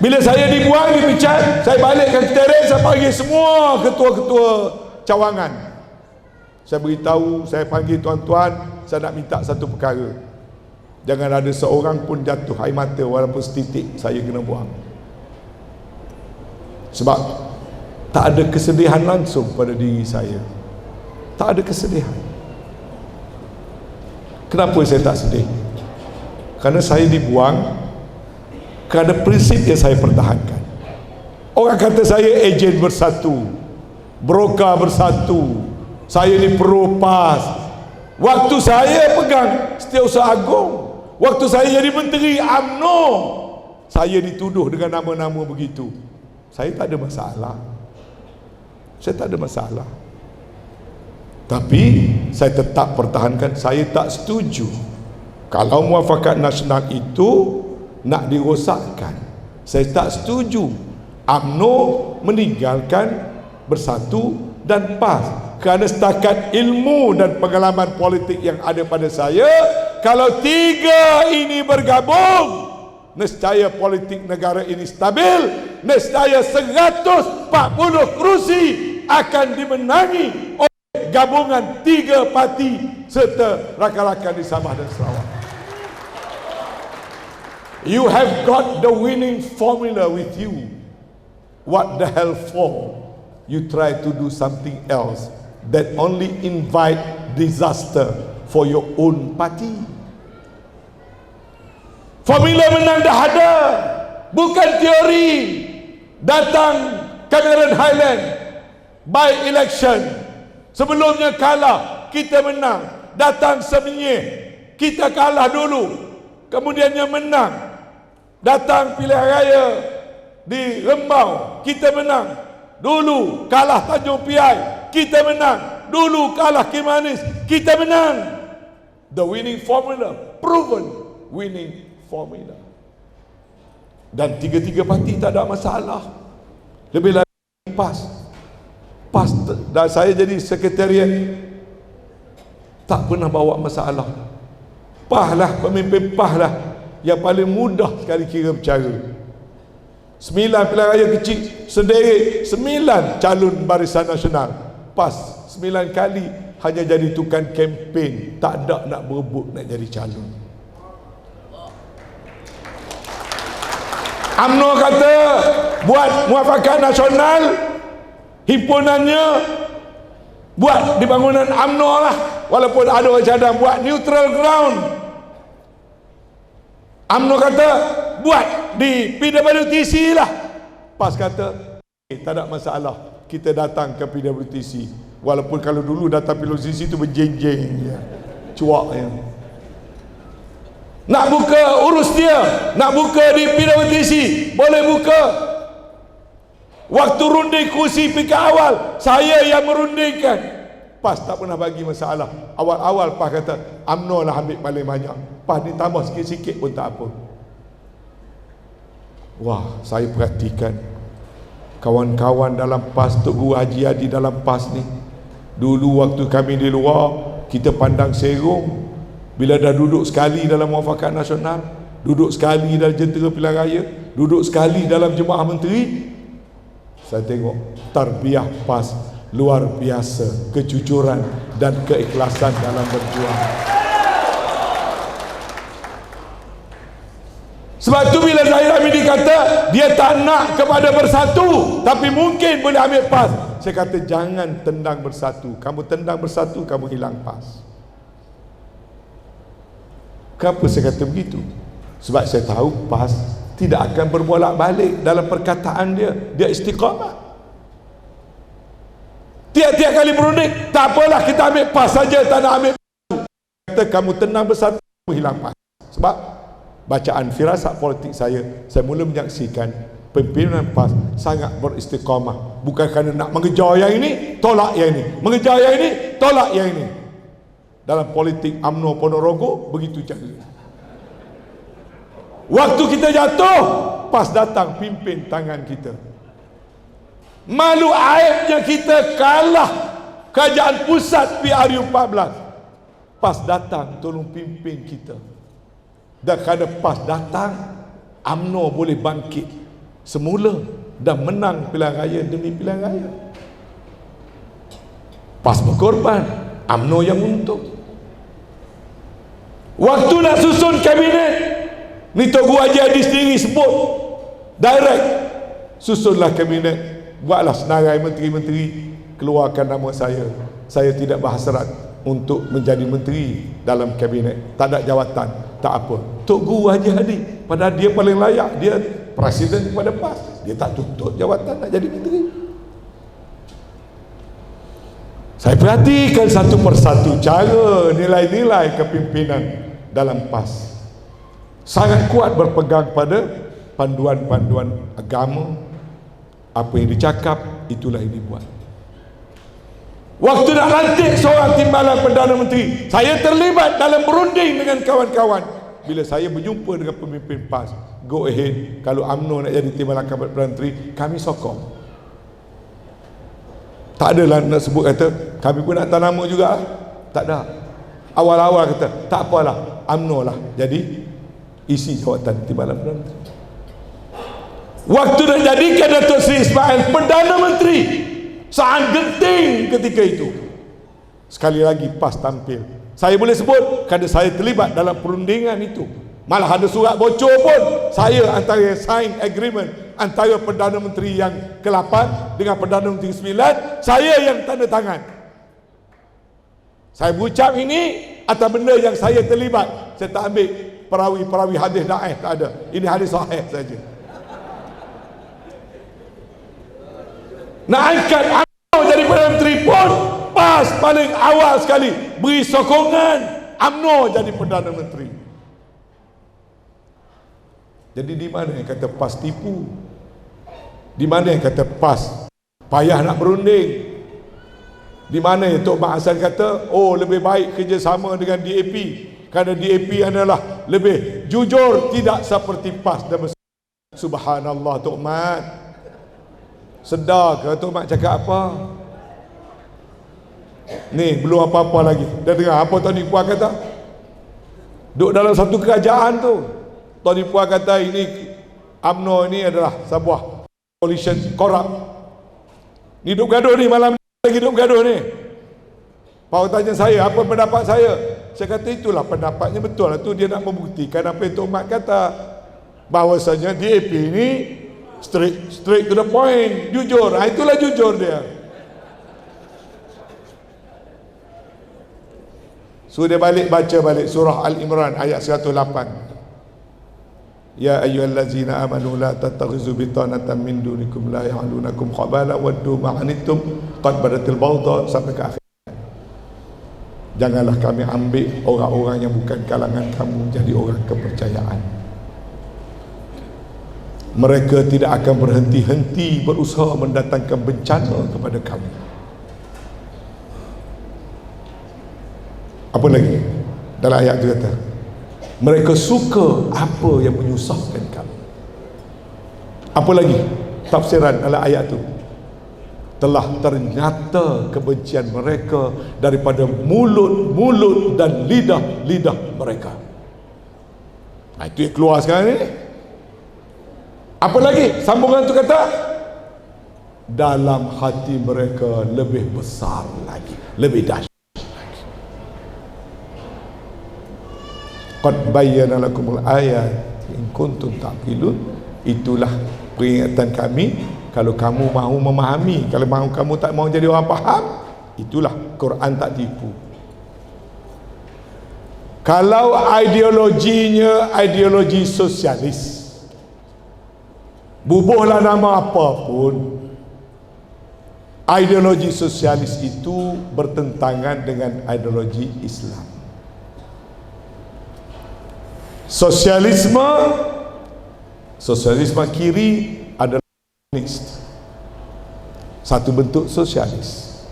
Bila saya dibuang, dipecat, saya balik ke tereng, saya panggil semua ketua-ketua cawangan. Saya beritahu, saya panggil tuan-tuan, saya nak minta satu perkara. Jangan ada seorang pun jatuh air mata walaupun setitik, saya kena buang. Sebab tak ada kesedihan langsung pada diri saya. Tak ada kesedihan. Kenapa saya tak sedih? Kerana saya dibuang kerana prinsip yang saya pertahankan. Orang kata saya ejen bersatu, broker bersatu, saya ni pro PAS. Waktu saya pegang Setiausaha Agung, waktu saya jadi menteri UMNO, saya dituduh dengan nama-nama begitu. Saya tak ada masalah. Saya tak ada masalah. Tapi saya tetap pertahankan, saya tak setuju kalau Muafakat Nasional itu nak dirosakkan. Saya tak setuju UMNO meninggalkan Bersatu dan PAS. Kerana setakat ilmu dan pengalaman politik yang ada pada saya, kalau tiga ini bergabung, nescaya politik negara ini stabil, nescaya 140 kerusi akan dimenangi oleh gabungan tiga parti serta rakan-rakan di Sabah dan Sarawak. You have got the winning formula with you. What the hell for? You try to do something else that only invite disaster for your own party. Formula menang dah ada, bukan teori. Datang Cameron Highland by election, sebelumnya kalah, kita menang. Datang Semenyih, kita kalah dulu, kemudiannya menang. Datang pilihan raya di Rembau, kita menang. Dulu kalah Tanjung Piai, kita menang. Dulu kalah Kimanis, kita menang. The winning formula, proven winning formula. Dan tiga-tiga parti tak ada masalah. Lebih lagi PAS dan saya jadi sekretariat, tak pernah bawa masalah. PAS lah, pemimpin PAS lah yang paling mudah sekali kira bercara. 9 pilihan raya kecil sendiri, 9 calon Barisan Nasional. PAS 9 kali hanya jadi tukang kempen, tak ada nak berebut nak jadi calon. UMNO kata buat Muafakat Nasional, himpunannya buat di bangunan UMNO lah, walaupun ada orang cadang buat neutral ground. UMNO kata buat di PWTC lah. PAS kata tak ada masalah, kita datang ke PWTC. Walaupun kalau dulu datang PWTC itu berjeng-jeng ya, cuak ya. Nak buka urus dia, nak buka di PWTC boleh buka. Waktu runding kursi PK awal, saya yang merundingkan. PAS tak pernah bagi masalah. Awal-awal PAS kata UMNO lah ambil paling banyak, PAS ni tambah sikit-sikit pun tak apa. Wah, saya perhatikan kawan-kawan dalam PAS, Tok Guru Haji Hadi dalam PAS ni. Dulu waktu kami di luar, kita pandang serong. Bila dah duduk sekali dalam Muafakat Nasional, duduk sekali dalam Jentera Pilihan Raya, duduk sekali dalam Jemaah Menteri, saya tengok tarbiyah PAS luar biasa, kejujuran dan keikhlasan dalam berjuang. Sebab tu bila Zahir Hamidi kata dia tak nak kepada Bersatu, tapi mungkin boleh ambil PAS, saya kata jangan tendang Bersatu. Kamu tendang Bersatu, kamu hilang PAS. Kenapa saya kata begitu? Sebab saya tahu PAS tidak akan berbolak-balik dalam perkataan dia. Dia istiqamah. Tiap-tiap kali berunding, tak apalah kita ambil PAS saja, tak nak ambil Bersatu. Kata kamu tendang Bersatu, kamu hilang PAS. Sebab bacaan firasat politik saya mula menyaksikan pimpinan PAS sangat beristiqamah. Bukan kerana nak mengejar yang ini, tolak yang ini, mengejar yang ini, tolak yang ini. Dalam politik UMNO Ponorogo begitu cara. Waktu kita jatuh, PAS datang pimpin tangan kita. Malu aibnya kita kalah kerajaan pusat PRU 14. PAS datang tolong pimpin kita. Dan kerana PAS datang, UMNO boleh bangkit semula dan menang pilihan raya demi pilihan raya. PAS berkorban, UMNO yang untung. Waktu nak susun kabinet, ni Tok Guru Haji Hadi sendiri sebut direct, susunlah kabinet, buatlah senarai menteri-menteri, keluarkan nama saya. Saya tidak berhasrat untuk menjadi menteri dalam kabinet, tak ada jawatan, tak apa. Tok Guru Haji Hadi, padahal dia paling layak, dia presiden kepada PAS, dia tak tuntut jawatan nak jadi menteri. Saya perhatikan satu persatu cara nilai-nilai kepimpinan dalam PAS, sangat kuat berpegang pada panduan-panduan agama. Apa yang dicakap, itulah yang dibuat. Waktu nak lantik seorang timbalan Perdana Menteri, saya terlibat dalam berunding dengan kawan-kawan. Bila saya berjumpa dengan pemimpin PAS, go ahead, kalau UMNO nak jadi timbalan Perdana Menteri, kami sokong. Tak adalah nak sebut kata kami pun nak tahu nama juga, tak ada. Awal-awal kata tak apalah, UMNO lah jadi isi jawatan timbalan Perdana Menteri. Waktu nak jadikan Datuk Seri Ismail Perdana Menteri, sangat genting ketika itu. Sekali lagi PAS tampil. Saya boleh sebut kerana saya terlibat dalam perundingan itu. Malah ada surat bocor pun, saya antara yang sign agreement antara Perdana Menteri yang ke-8 dengan Perdana Menteri ke-9, saya yang tanda tangan. Saya berucap ini atas benda yang saya terlibat. Saya tak ambil perawi-perawi hadis daif, tak ada. Ini hadis sahih saja. Nak angkat UMNO jadi Perdana Menteri pun PAS paling awal sekali beri sokongan UMNO jadi Perdana Menteri. Jadi di mana yang kata PAS tipu? Di mana yang kata PAS payah nak berunding? Di mana yang Tok Mak Hassan kata, oh lebih baik kerjasama dengan DAP kerana DAP adalah lebih jujur, tidak seperti PAS dan Subhanallah. Tok Mak sedar ke Tok Mak cakap apa? Ni belum apa-apa lagi. Dah dengar apa Tony Puan kata? Duduk dalam satu kerajaan tu, Tony Puan kata ini UMNO ini adalah sebuah coalition korup. Ni duduk gaduh ni, malam ni lagi duduk gaduh ni. Pak tanya saya apa pendapat saya. Saya kata itulah pendapatnya, betul lah tu, dia nak membuktikan apa yang Tok Mat kata, bahawasanya DAP ni straight to the point, jujur. Itulah jujur dia. So dia baca balik surah Al-Imran ayat 108. Ya ayyuhallazina amanu la tattakhizu bitanatan min dunikum la ya'lunakum khabala waddu ma'anittum qad badatil baghdha sampai ke akhir. Janganlah kami ambil orang-orang yang bukan kalangan kamu jadi orang kepercayaan. Mereka tidak akan berhenti-henti berusaha mendatangkan bencana kepada kamu. Apa lagi? Dalam ayat itu kata, mereka suka apa yang menyusahkan kamu. Apa lagi? Tafsiran dalam ayat itu, telah ternyata kebencian mereka daripada mulut-mulut dan lidah-lidah mereka. Itu yang keluar sekarang ni. Apa lagi? Sambungan itu kata, dalam hati mereka lebih besar lagi, lebih dahsyat. Qad bayyana lakumul ayat in kuntum taqilun. Itulah peringatan kami kalau kamu mahu memahami. Kalau mahu kamu tak mahu jadi orang faham, itulah Quran tak tipu. Kalau ideologinya ideologi sosialis, bubuhlah nama apapun, ideologi sosialis itu bertentangan dengan ideologi Islam. Sosialisme kiri adalah komunis, satu bentuk sosialis.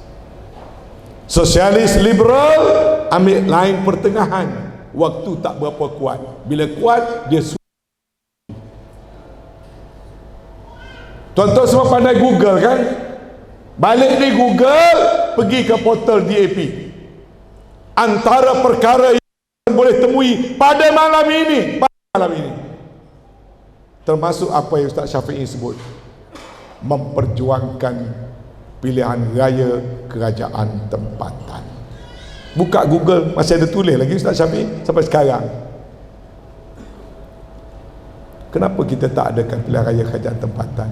Sosialis liberal ambil lain pertengahan, waktu tak berapa kuat, bila kuat dia tuan-tuan semua pandai Google kan? Balik di Google, pergi ke portal DAP, antara perkara boleh temui pada malam ini, termasuk apa yang Ustaz Syafi'i sebut, memperjuangkan pilihan raya kerajaan tempatan. Buka Google, masih ada tulis lagi Ustaz Syafiq sampai sekarang. Kenapa kita tak adakan pilihan raya kerajaan tempatan?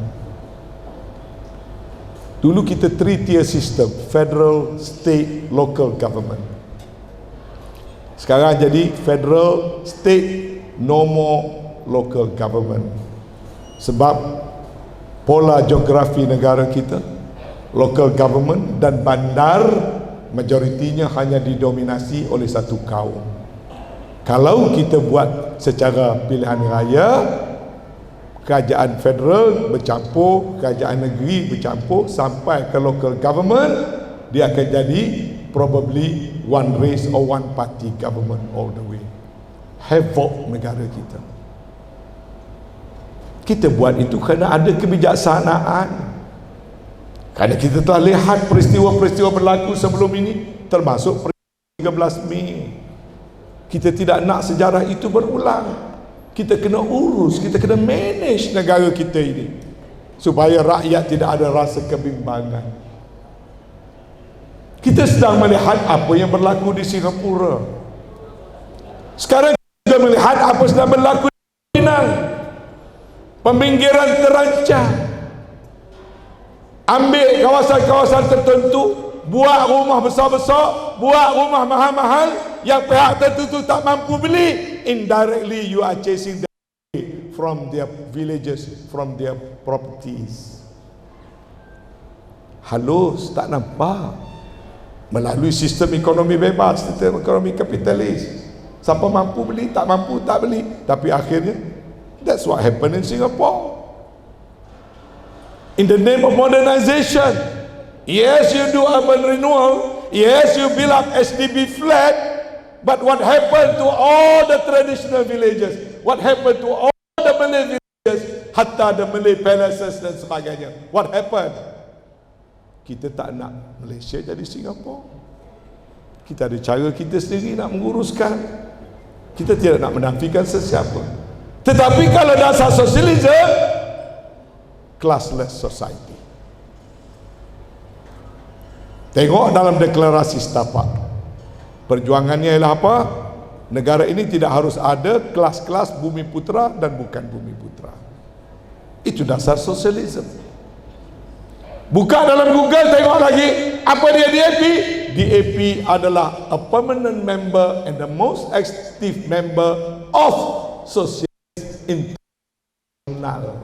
Dulu kita 3-tier system, federal, state, local government. Sekarang jadi federal, state, no more local government. Sebab pola geografi negara kita, local government dan bandar majoritinya hanya didominasi oleh satu kaum. Kalau kita buat secara pilihan raya, kerajaan federal bercampur, kerajaan negeri bercampur sampai ke local government, dia akan jadi probably one race or one party government all the way. Havoc negara kita. Kita buat itu kerana ada kebijaksanaan. Kerana kita telah lihat peristiwa-peristiwa berlaku sebelum ini, termasuk peristiwa 13 Mei. Kita tidak nak sejarah itu berulang. Kita kena urus, kita kena manage negara kita ini supaya rakyat tidak ada rasa kebimbangan. Kita sedang melihat apa yang berlaku di Singapura. Sekarang kita melihat apa sedang berlaku di Penang. Peminggiran terancam. Ambil kawasan-kawasan tertentu, buat rumah besar-besar, buat rumah mahal-mahal yang pihak tertentu tak mampu beli. Indirectly you are chasing them from their villages, from their properties. Halus, tak nampak. Melalui sistem ekonomi bebas, sistem ekonomi kapitalis. Siapa mampu beli, tak mampu tak beli. Tapi akhirnya, that's what happened in Singapore. In the name of modernization, yes, you do urban renewal, yes, you build up SDB flat, but what happened to all the traditional villages? What happened to all the Malay villages? Hatta the Malay palaces dan sebagainya. What happened? Kita tak nak Malaysia jadi Singapura. Kita ada cara kita sendiri nak menguruskan. Kita tidak nak menafikan sesiapa. Tetapi kalau dasar sosialisme, classless society. Tengok dalam deklarasi setapak. Perjuangannya ialah apa? Negara ini tidak harus ada kelas-kelas bumi putra dan bukan bumi putra. Itu dasar sosialisme. Buka dalam Google, tengok lagi apa dia DAP. DAP adalah a permanent member and the most active member of Socialist International.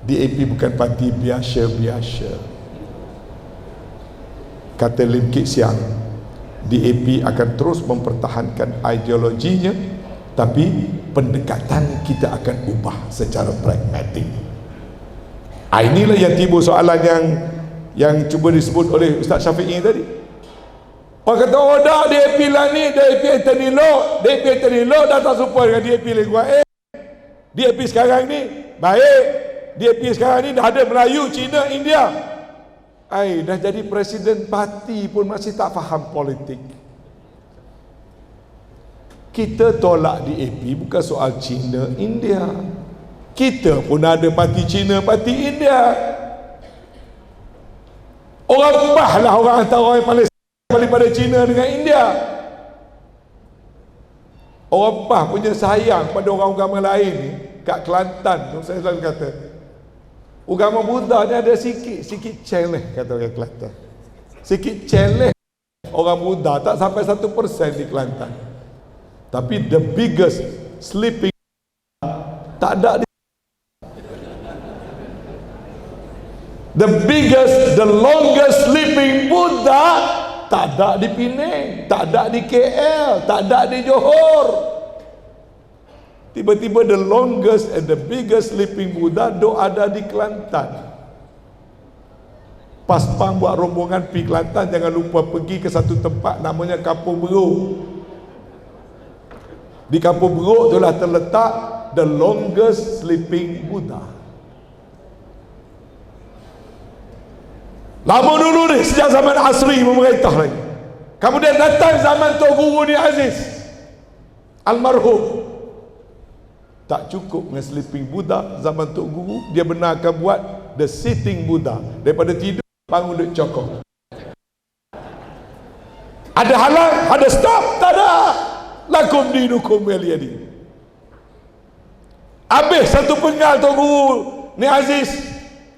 DAP bukan parti biasa-biasa. Kata Lim Kit Siang, DAP akan terus mempertahankan ideologinya, tapi pendekatan kita akan ubah secara pragmatik. Inilah yang timbul soalan yang cuba disebut oleh Ustaz Syafiq ini tadi. Orang kata, oh dah DAP lah ni, DAP Anthony Loh dah tak serupa dengan DAP Lengguan. DAP sekarang ni baik. DAP sekarang ni dah ada Melayu, Cina, India. Dah jadi presiden parti pun masih tak faham politik. Kita tolak DAP bukan soal Cina, India. Kita pun ada parti Cina, parti India. Orang bah lah orang antara orang Palestin daripada Cina dengan India. Orang bah punya sayang pada orang agama lain ni. Kat Kelantan, saya selalu kata, agama Buddha ni ada sikit celeh, kata orang Kelantan. Sikit celeh orang Buddha, tak sampai 1% di Kelantan. Tapi the biggest sleeping tak ada di the biggest, the longest sleeping Buddha tak ada di Penang, tak ada di KL, tak ada di Johor. Tiba-tiba the longest and the biggest sleeping Buddha ada di Kelantan. Pas Pang buat rombongan pergi Kelantan, jangan lupa pergi ke satu tempat namanya Kampung Beruk. Di Kampung Beruk itulah terletak the longest sleeping Buddha. Lama dulu ni, sejak zaman Asri memerintah lagi. Kemudian datang zaman Tok Guru Ni Aziz almarhum. Tak cukup dengan sleeping Buddha zaman Tok Guru, dia benarkan buat the sitting Buddha. Daripada tidur, bangun duduk cokok. Ada halang, ada stop, tak ada. Lakum dinukum waliyadin. Habis satu penggal Tuan Guru ni Aziz.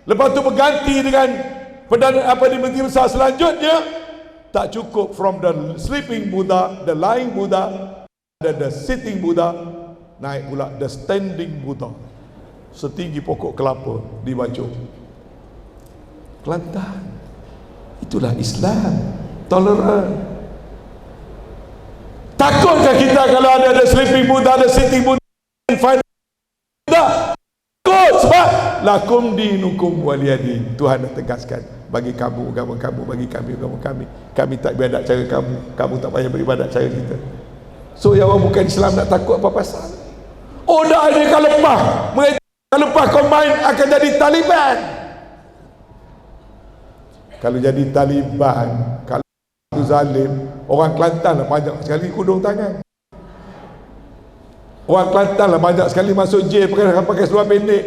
Lepas tu berganti dengan Perdana di Menteri Besar selanjutnya. Tak cukup, from the sleeping Buddha, the lying Buddha, the sitting Buddha, naik pula the standing Buddha, setinggi pokok kelapa di Bacok. Kelantan. Itulah Islam, toleran. Takutkah kita kalau ada the sleeping Buddha, the sitting Buddha, takut? Sebab lakum dinukum waliyadin. Tuhan dah tegaskan, bagi kamu agama kamu, bagi kami agama kami. Kami tak beribadat cara kamu, kamu tak payah beribadat cara kita. So yang orang bukan Islam nak takut apa pasal? Oh dah ada kalepah, mereka kalepah combine akan jadi Taliban. Kalau jadi Taliban, kalau zalim, orang Kelantan lah banyak sekali kudung tangan. Orang Kelantan lah banyak sekali masuk jail pakai seluar pendek.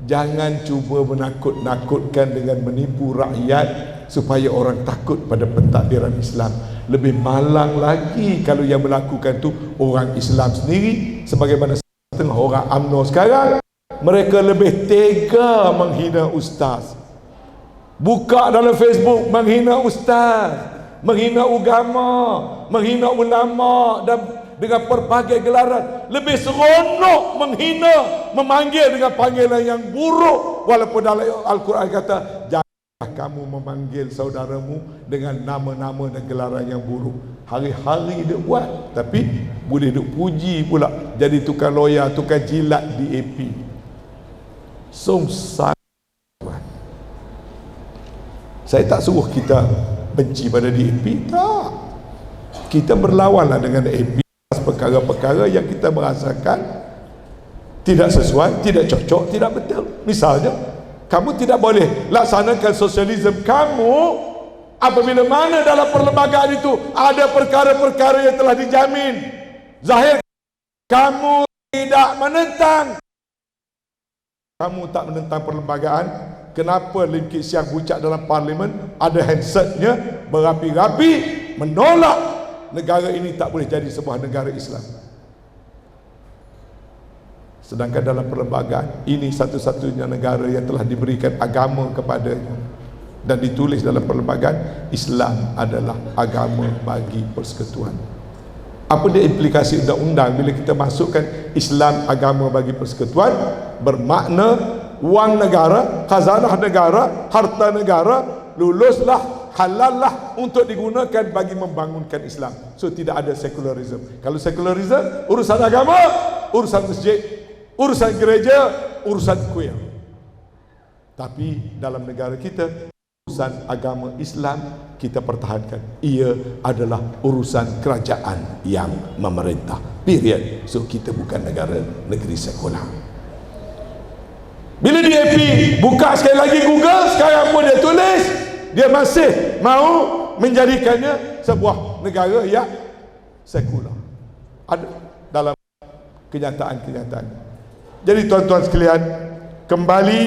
Jangan cuba menakut-nakutkan dengan menipu rakyat supaya orang takut pada pentadbiran Islam. Lebih malang lagi kalau yang melakukan tu orang Islam sendiri, sebagaimana setengah orang UMNO sekarang. Mereka lebih tega menghina ustaz. Buka dalam Facebook menghina ustaz, menghina agama, menghina ulama, dan dengan berbagai gelaran. Lebih seronok menghina, memanggil dengan panggilan yang buruk. Walaupun dalam Al-Quran kata, janganlah kamu memanggil saudaramu dengan nama-nama dan gelaran yang buruk. Hari-hari dia buat, tapi boleh duk puji pula, jadi tukang lawyer, tukang jilat di AP. Sungsang. Saya tak suruh kita benci pada DAP, tak. Kita berlawanlah dengan DAP perkara-perkara yang kita merasakan tidak sesuai, tidak cocok, tidak betul. Misalnya, kamu tidak boleh laksanakan sosialisme kamu apabila mana dalam perlembagaan itu ada perkara-perkara yang telah dijamin. Zahir kamu tidak menentang. Kamu tak menentang perlembagaan. Kenapa Lim Kit Siang bucak dalam parlimen, ada handsetnya berapi-rapi menolak negara ini tak boleh jadi sebuah negara Islam. Sedangkan dalam perlembagaan ini satu-satunya negara yang telah diberikan agama kepadanya, dan ditulis dalam perlembagaan Islam adalah agama bagi persekutuan. Apa dia implikasi undang-undang bila kita masukkan Islam agama bagi persekutuan? Bermakna wang negara, khazanah negara, harta negara luluslah, halallah untuk digunakan bagi membangunkan Islam. So tidak ada sekularisme. Kalau sekularisme, urusan agama, urusan masjid, urusan gereja, urusan kuil. Tapi dalam negara kita, urusan agama Islam kita pertahankan. Ia adalah urusan kerajaan yang memerintah. Period. So kita bukan negeri sekular. Bila DAP buka sekali lagi Google, sekarang pun dia tulis, dia masih mau menjadikannya sebuah negara yang sekular. Ada dalam kenyataan-kenyataan. Jadi tuan-tuan sekalian, kembali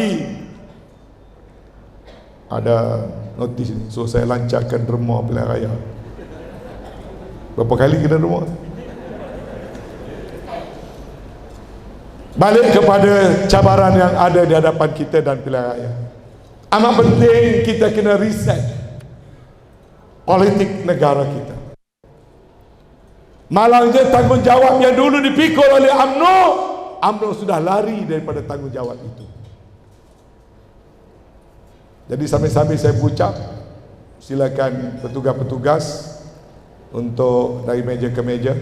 ada notis ni, so saya lancarkan derma pilihan raya. Berapa kali kena derma? Balik kepada cabaran yang ada di hadapan kita dan pilihan raya. Amat penting kita kena reset politik negara kita. Malangnya tanggungjawab yang dulu dipikul oleh UMNO sudah lari daripada tanggungjawab itu. Jadi sambil-sambil saya berucap, silakan petugas-petugas untuk dari meja ke meja.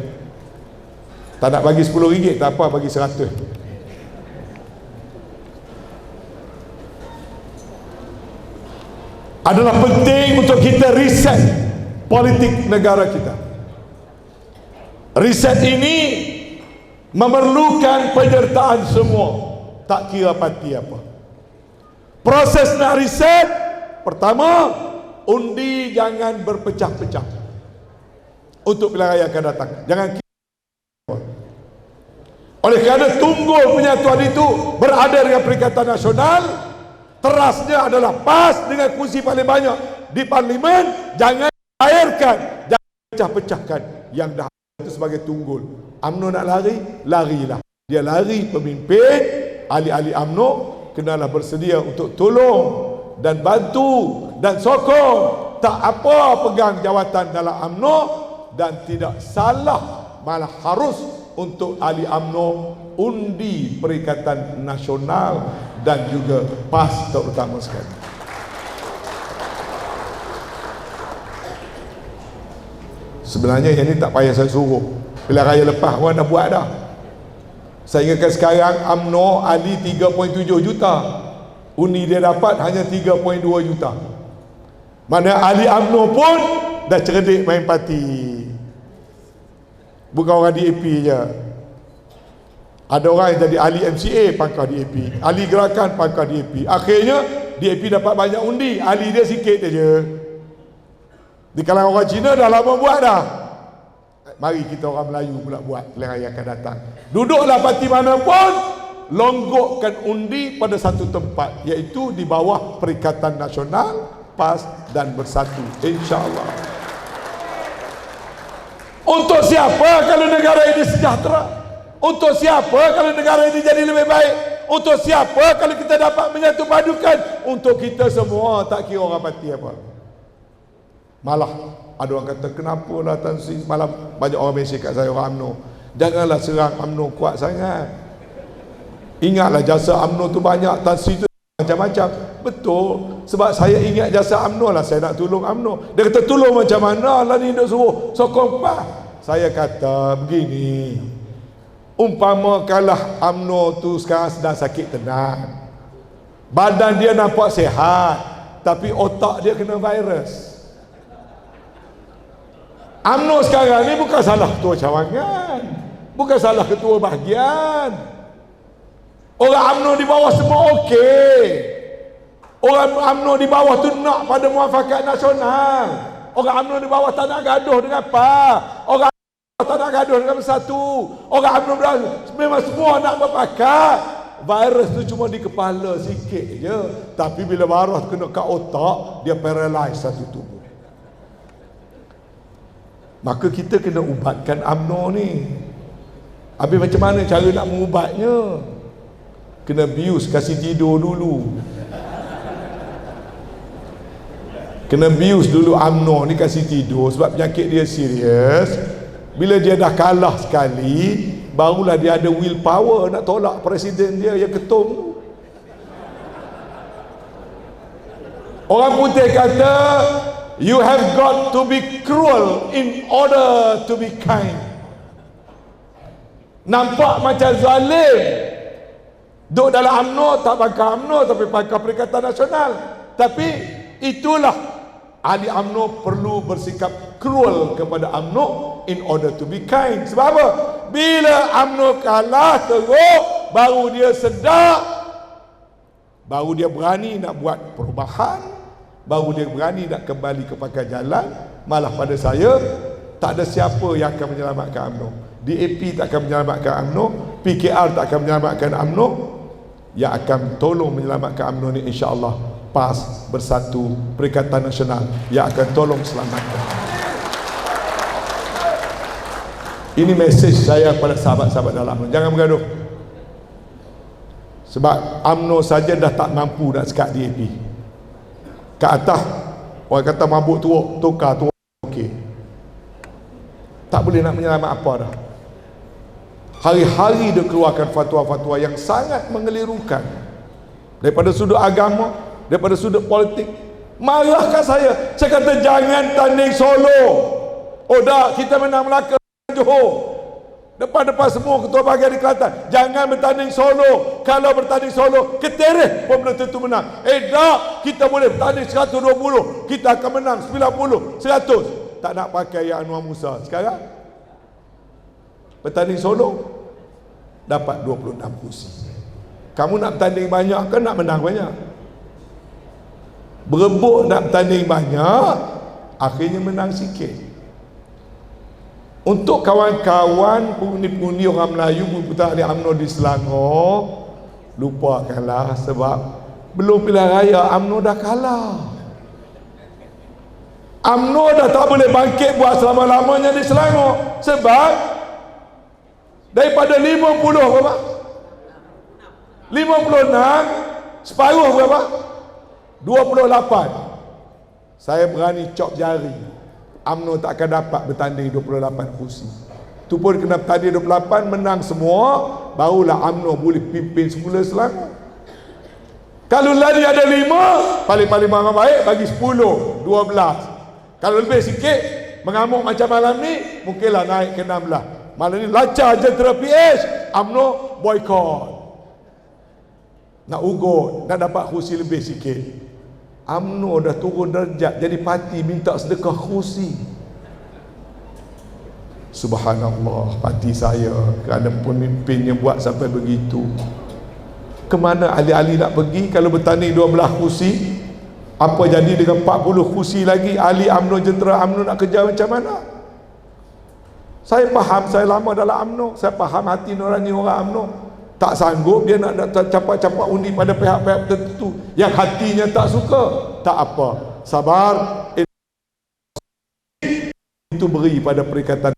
Tak nak bagi RM10, tak apa, bagi RM100. Adalah penting untuk kita reset politik negara kita. Reset ini memerlukan penyertaan semua, tak kira parti apa. Proses nak reset, pertama, undi jangan berpecah-pecah untuk pilihan raya akan datang. Jangan kira. Oleh kerana tunggul penyatuan itu berada dengan Perikatan Nasional, terasnya adalah PAS dengan kursi paling banyak di parlimen. Jangan cairkan, jangan pecah-pecahkan. Yang dah itu sebagai tunggul. UMNO nak lari, larilah. Dia lari pemimpin, ahli-ahli UMNO kenalah bersedia untuk tolong dan bantu dan sokong. Tak apa pegang jawatan dalam UMNO, dan tidak salah, malah harus untuk ahli UMNO undi Perikatan Nasional dan juga PAS terutama sekali. Sebenarnya yang ini tak payah saya suruh. Bila raya lepas orang dah buat dah. Saya ingatkan sekarang UMNO ahli 3.7 juta. Undi dia dapat hanya 3.2 juta. Mana ahli UMNO pun dah cerdik main parti. Bukan orang DAP je. Ada orang yang jadi ahli MCA pangkah DAP, ahli gerakan pangkah DAP. Akhirnya DAP dapat banyak undi, ahli dia sikit aja. Di kalangan orang Cina dah lama buat dah. Mari kita orang Melayu pula buat pilihan raya akan datang. Duduklah parti mana pun, longgokkan undi pada satu tempat, iaitu di bawah Perikatan Nasional, PAS dan Bersatu, insya-Allah. Untuk siapa kalau negara ini sejahtera? Untuk siapa kalau negara ini jadi lebih baik? Untuk siapa kalau kita dapat menyatu padukan? Untuk kita semua, tak kira orang parti apa. Malah ada orang kata, kenapalah Tan Sri malam banyak orang mesej kat saya, orang UMNO, janganlah serang UMNO kuat sangat. Ingatlah jasa UMNO tu banyak, Tan Sri tu macam-macam. Betul, sebab saya ingat jasa UMNO lah, saya nak tolong UMNO. Dia kata tolong macam mana lah ni, nak suruh sokong PAS. Saya kata begini, umpama kalah UMNO tu sekarang sedang sakit tenang, badan dia nampak sihat, tapi otak dia kena virus. UMNO sekarang ni bukan salah ketua cawangan, bukan salah ketua bahagian. Orang UMNO di bawah semua okey. Orang UMNO di bawah tu nak pada muafakat nasional. Orang UMNO di bawah tak nak gaduh dengan apa. Orang UMNO tak nak gaduh dengan Bersatu. Orang UMNO memang semua nak berpakat. Virus tu cuma di kepala sikit je, tapi bila virus kena kat otak, dia paralyze satu tubuh. Maka kita kena ubatkan UMNO ni. Habis macam mana cara nak mengubatnya? Kena bius, kasih tidur dulu. Kena bius dulu UMNO ni, kasih tidur, sebab penyakit dia serius. Bila dia dah kalah sekali, barulah dia ada willpower nak tolak presiden dia yang ketum. Orang putih kata, you have got to be cruel in order to be kind. Nampak macam zalim duduk dalam UMNO, tak pangkal UMNO tapi pangkal Perikatan Nasional. Tapi itulah, ahli UMNO perlu bersikap cruel kepada UMNO in order to be kind. Sebab apa? Bila UMNO kalah teruk, baru dia sedar, baru dia berani nak buat perubahan, baru dia berani nak kembali ke pangkal jalan. Malah pada saya, tak ada siapa yang akan menyelamatkan UMNO. DAP tak akan menyelamatkan UMNO, PKR tak akan menyelamatkan UMNO. Yang akan tolong menyelamatkan UMNO ni insya-Allah PAS, Bersatu, Perikatan Nasional yang akan tolong selamatkan. Ini mesej saya kepada sahabat-sahabat dalam UMNO, jangan bergaduh. Sebab UMNO saja dah tak mampu nak sekat DAP. Kat atas orang kata mabuk teruk, tukar teruk, okey. Tak boleh nak menyelamat apa dah. Hari-hari dia keluarkan fatwa-fatwa yang sangat mengelirukan. Daripada sudut agama, daripada sudut politik. Marahkan saya. Saya kata jangan tanding solo. Oh dah, kita menang Melaka, Johor. Depan-depan semua ketua bahagian di Kelantan. Jangan bertanding solo. Kalau bertanding solo, ketereh pun belum tentu menang. Dah, kita boleh bertanding 120. Kita akan menang 90, 100. Tak nak pakai yang Anwar Musa. Sekarang bertanding solo dapat 26 kursi. Kamu nak bertanding banyak ke nak menang banyak? Berebut nak bertanding banyak, akhirnya menang sikit. Untuk kawan-kawan pundi-pundi orang Melayu berputar di UMNO di Selangor, lupakanlah, sebab belum pilihan raya UMNO dah kalah. UMNO dah tak boleh bangkit buat selama-lamanya di Selangor. Sebab daripada 50 berapa? 56, separuh berapa? 28. Saya berani cop jari, UMNO tak akan dapat bertanding 28 kursi. Tu pun kena bertanding 28, menang semua, barulah UMNO boleh pimpin semula Selangor. Kalau lagi ada 5, paling-paling orang baik bagi 10, 12. Kalau lebih sikit, mengamuk macam malam ni, mungkinlah naik ke 16. Malam ni lancar jentera PH, UMNO boykot. Nak ugut, nak dapat kursi lebih sikit. UMNO dah turun darjat jadi parti minta sedekah kursi. Subhanallah, parti saya kerana pemimpinnya buat sampai begitu. Kemana ahli-ahli nak pergi kalau bertanding 12 kursi? Apa jadi dengan 40 kursi lagi? Ahli UMNO, jentera UMNO nak kerja macam mana? Saya faham, saya lama dalam UMNO, saya faham hati nurani orang UMNO. Tak sanggup dia nak capak-capak undi pada pihak-pihak tertentu yang hatinya tak suka. Tak apa, sabar. Itu beri pada Perikatan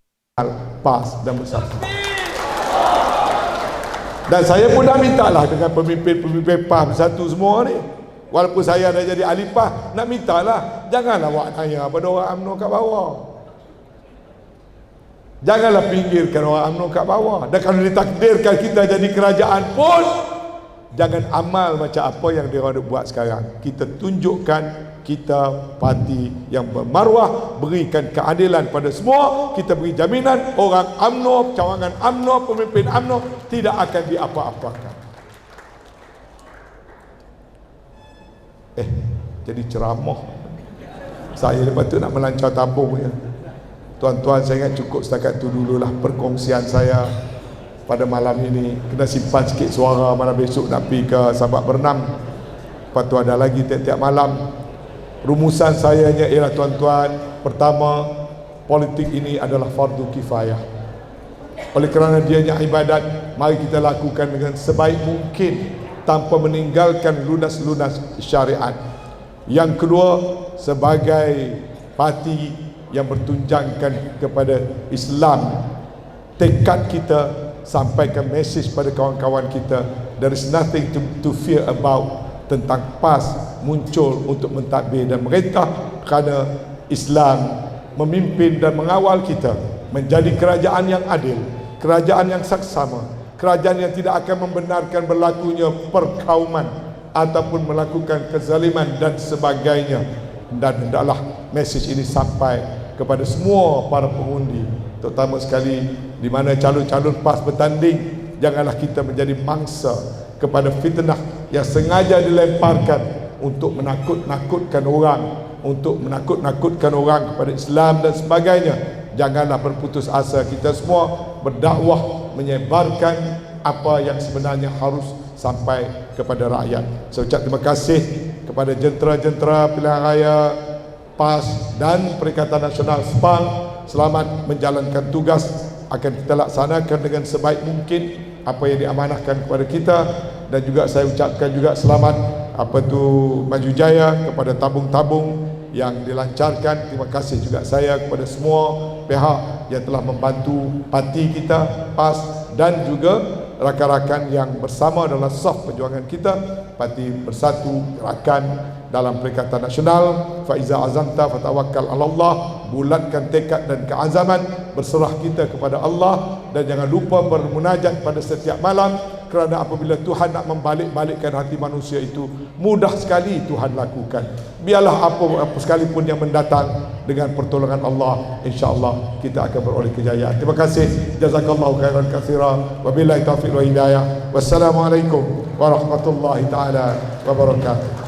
PAS dan Bersatu. Dan saya pun dah minta lah dengan pemimpin-pemimpin PAS Bersatu semua ni, walaupun saya dah jadi ahli PAS, nak minta lah, janganlah awak tanya pada orang UMNO kat bawah. Janganlah pinggirkan orang UMNO kat bawah. Dan kalau ditakdirkan kita jadi kerajaan pun, jangan amal macam apa yang dia ada buat sekarang. Kita tunjukkan kita parti yang bermaruah, berikan keadilan pada semua. Kita beri jaminan orang UMNO, cawangan UMNO, pemimpin UMNO tidak akan diapa-apakan. Jadi ceramah. Saya patut nak melancar tabung ya. Tuan-tuan, saya ingat cukup setakat itu dululah perkongsian saya pada malam ini. Kena simpan sikit suara, mana besok nak pergi ke Sabak Bernam. Lepas tu ada lagi tiap-tiap malam. Rumusan saya ialah tuan-tuan, pertama, politik ini adalah fardu kifayah. Oleh kerana dianya ibadat, mari kita lakukan dengan sebaik mungkin tanpa meninggalkan lunas-lunas syariat. Yang kedua, sebagai parti yang bertunjangkan kepada Islam, tekad kita sampaikan mesej pada kawan-kawan kita, there is nothing to fear about tentang PAS muncul untuk mentadbir dan merintah, kerana Islam memimpin dan mengawal kita menjadi kerajaan yang adil, kerajaan yang saksama, kerajaan yang tidak akan membenarkan berlakunya perkauman ataupun melakukan kezaliman dan sebagainya. Dan hendaklah mesej ini sampai kepada semua para pengundi, terutama sekali di mana calon-calon PAS bertanding. Janganlah kita menjadi mangsa kepada fitnah yang sengaja dilemparkan untuk menakut-nakutkan orang, untuk menakut-nakutkan orang kepada Islam dan sebagainya. Janganlah berputus asa, kita semua berdakwah menyebarkan apa yang sebenarnya harus sampai kepada rakyat. Saya ucap terima kasih kepada jentera-jentera pilihan raya PAS dan Perikatan Nasional SPAN. Selamat menjalankan tugas, akan kita laksanakan dengan sebaik mungkin apa yang diamanahkan kepada kita. Dan juga saya ucapkan juga selamat maju jaya kepada tabung-tabung yang dilancarkan. Terima kasih juga saya kepada semua pihak yang telah membantu parti kita PAS dan juga rakan-rakan yang bersama dalam saf perjuangan kita, Parti Bersatu, gerakan dalam Perikatan Nasional. Fa iza azamta fatawakkal 'ala Allah, bulatkan tekad dan keazaman, berserah kita kepada Allah, dan jangan lupa bermunajat pada setiap malam, kerana apabila Tuhan nak membalik-balikkan hati manusia itu, mudah sekali Tuhan lakukan. Biarlah apa sekalipun yang mendatang, dengan pertolongan Allah, insya-Allah kita akan beroleh kejayaan. Terima kasih. Jazakallahu khairan katsira. Wabillahi taufiq wa hidayah. Wassalamualaikum warahmatullahi taala wabarakatuh.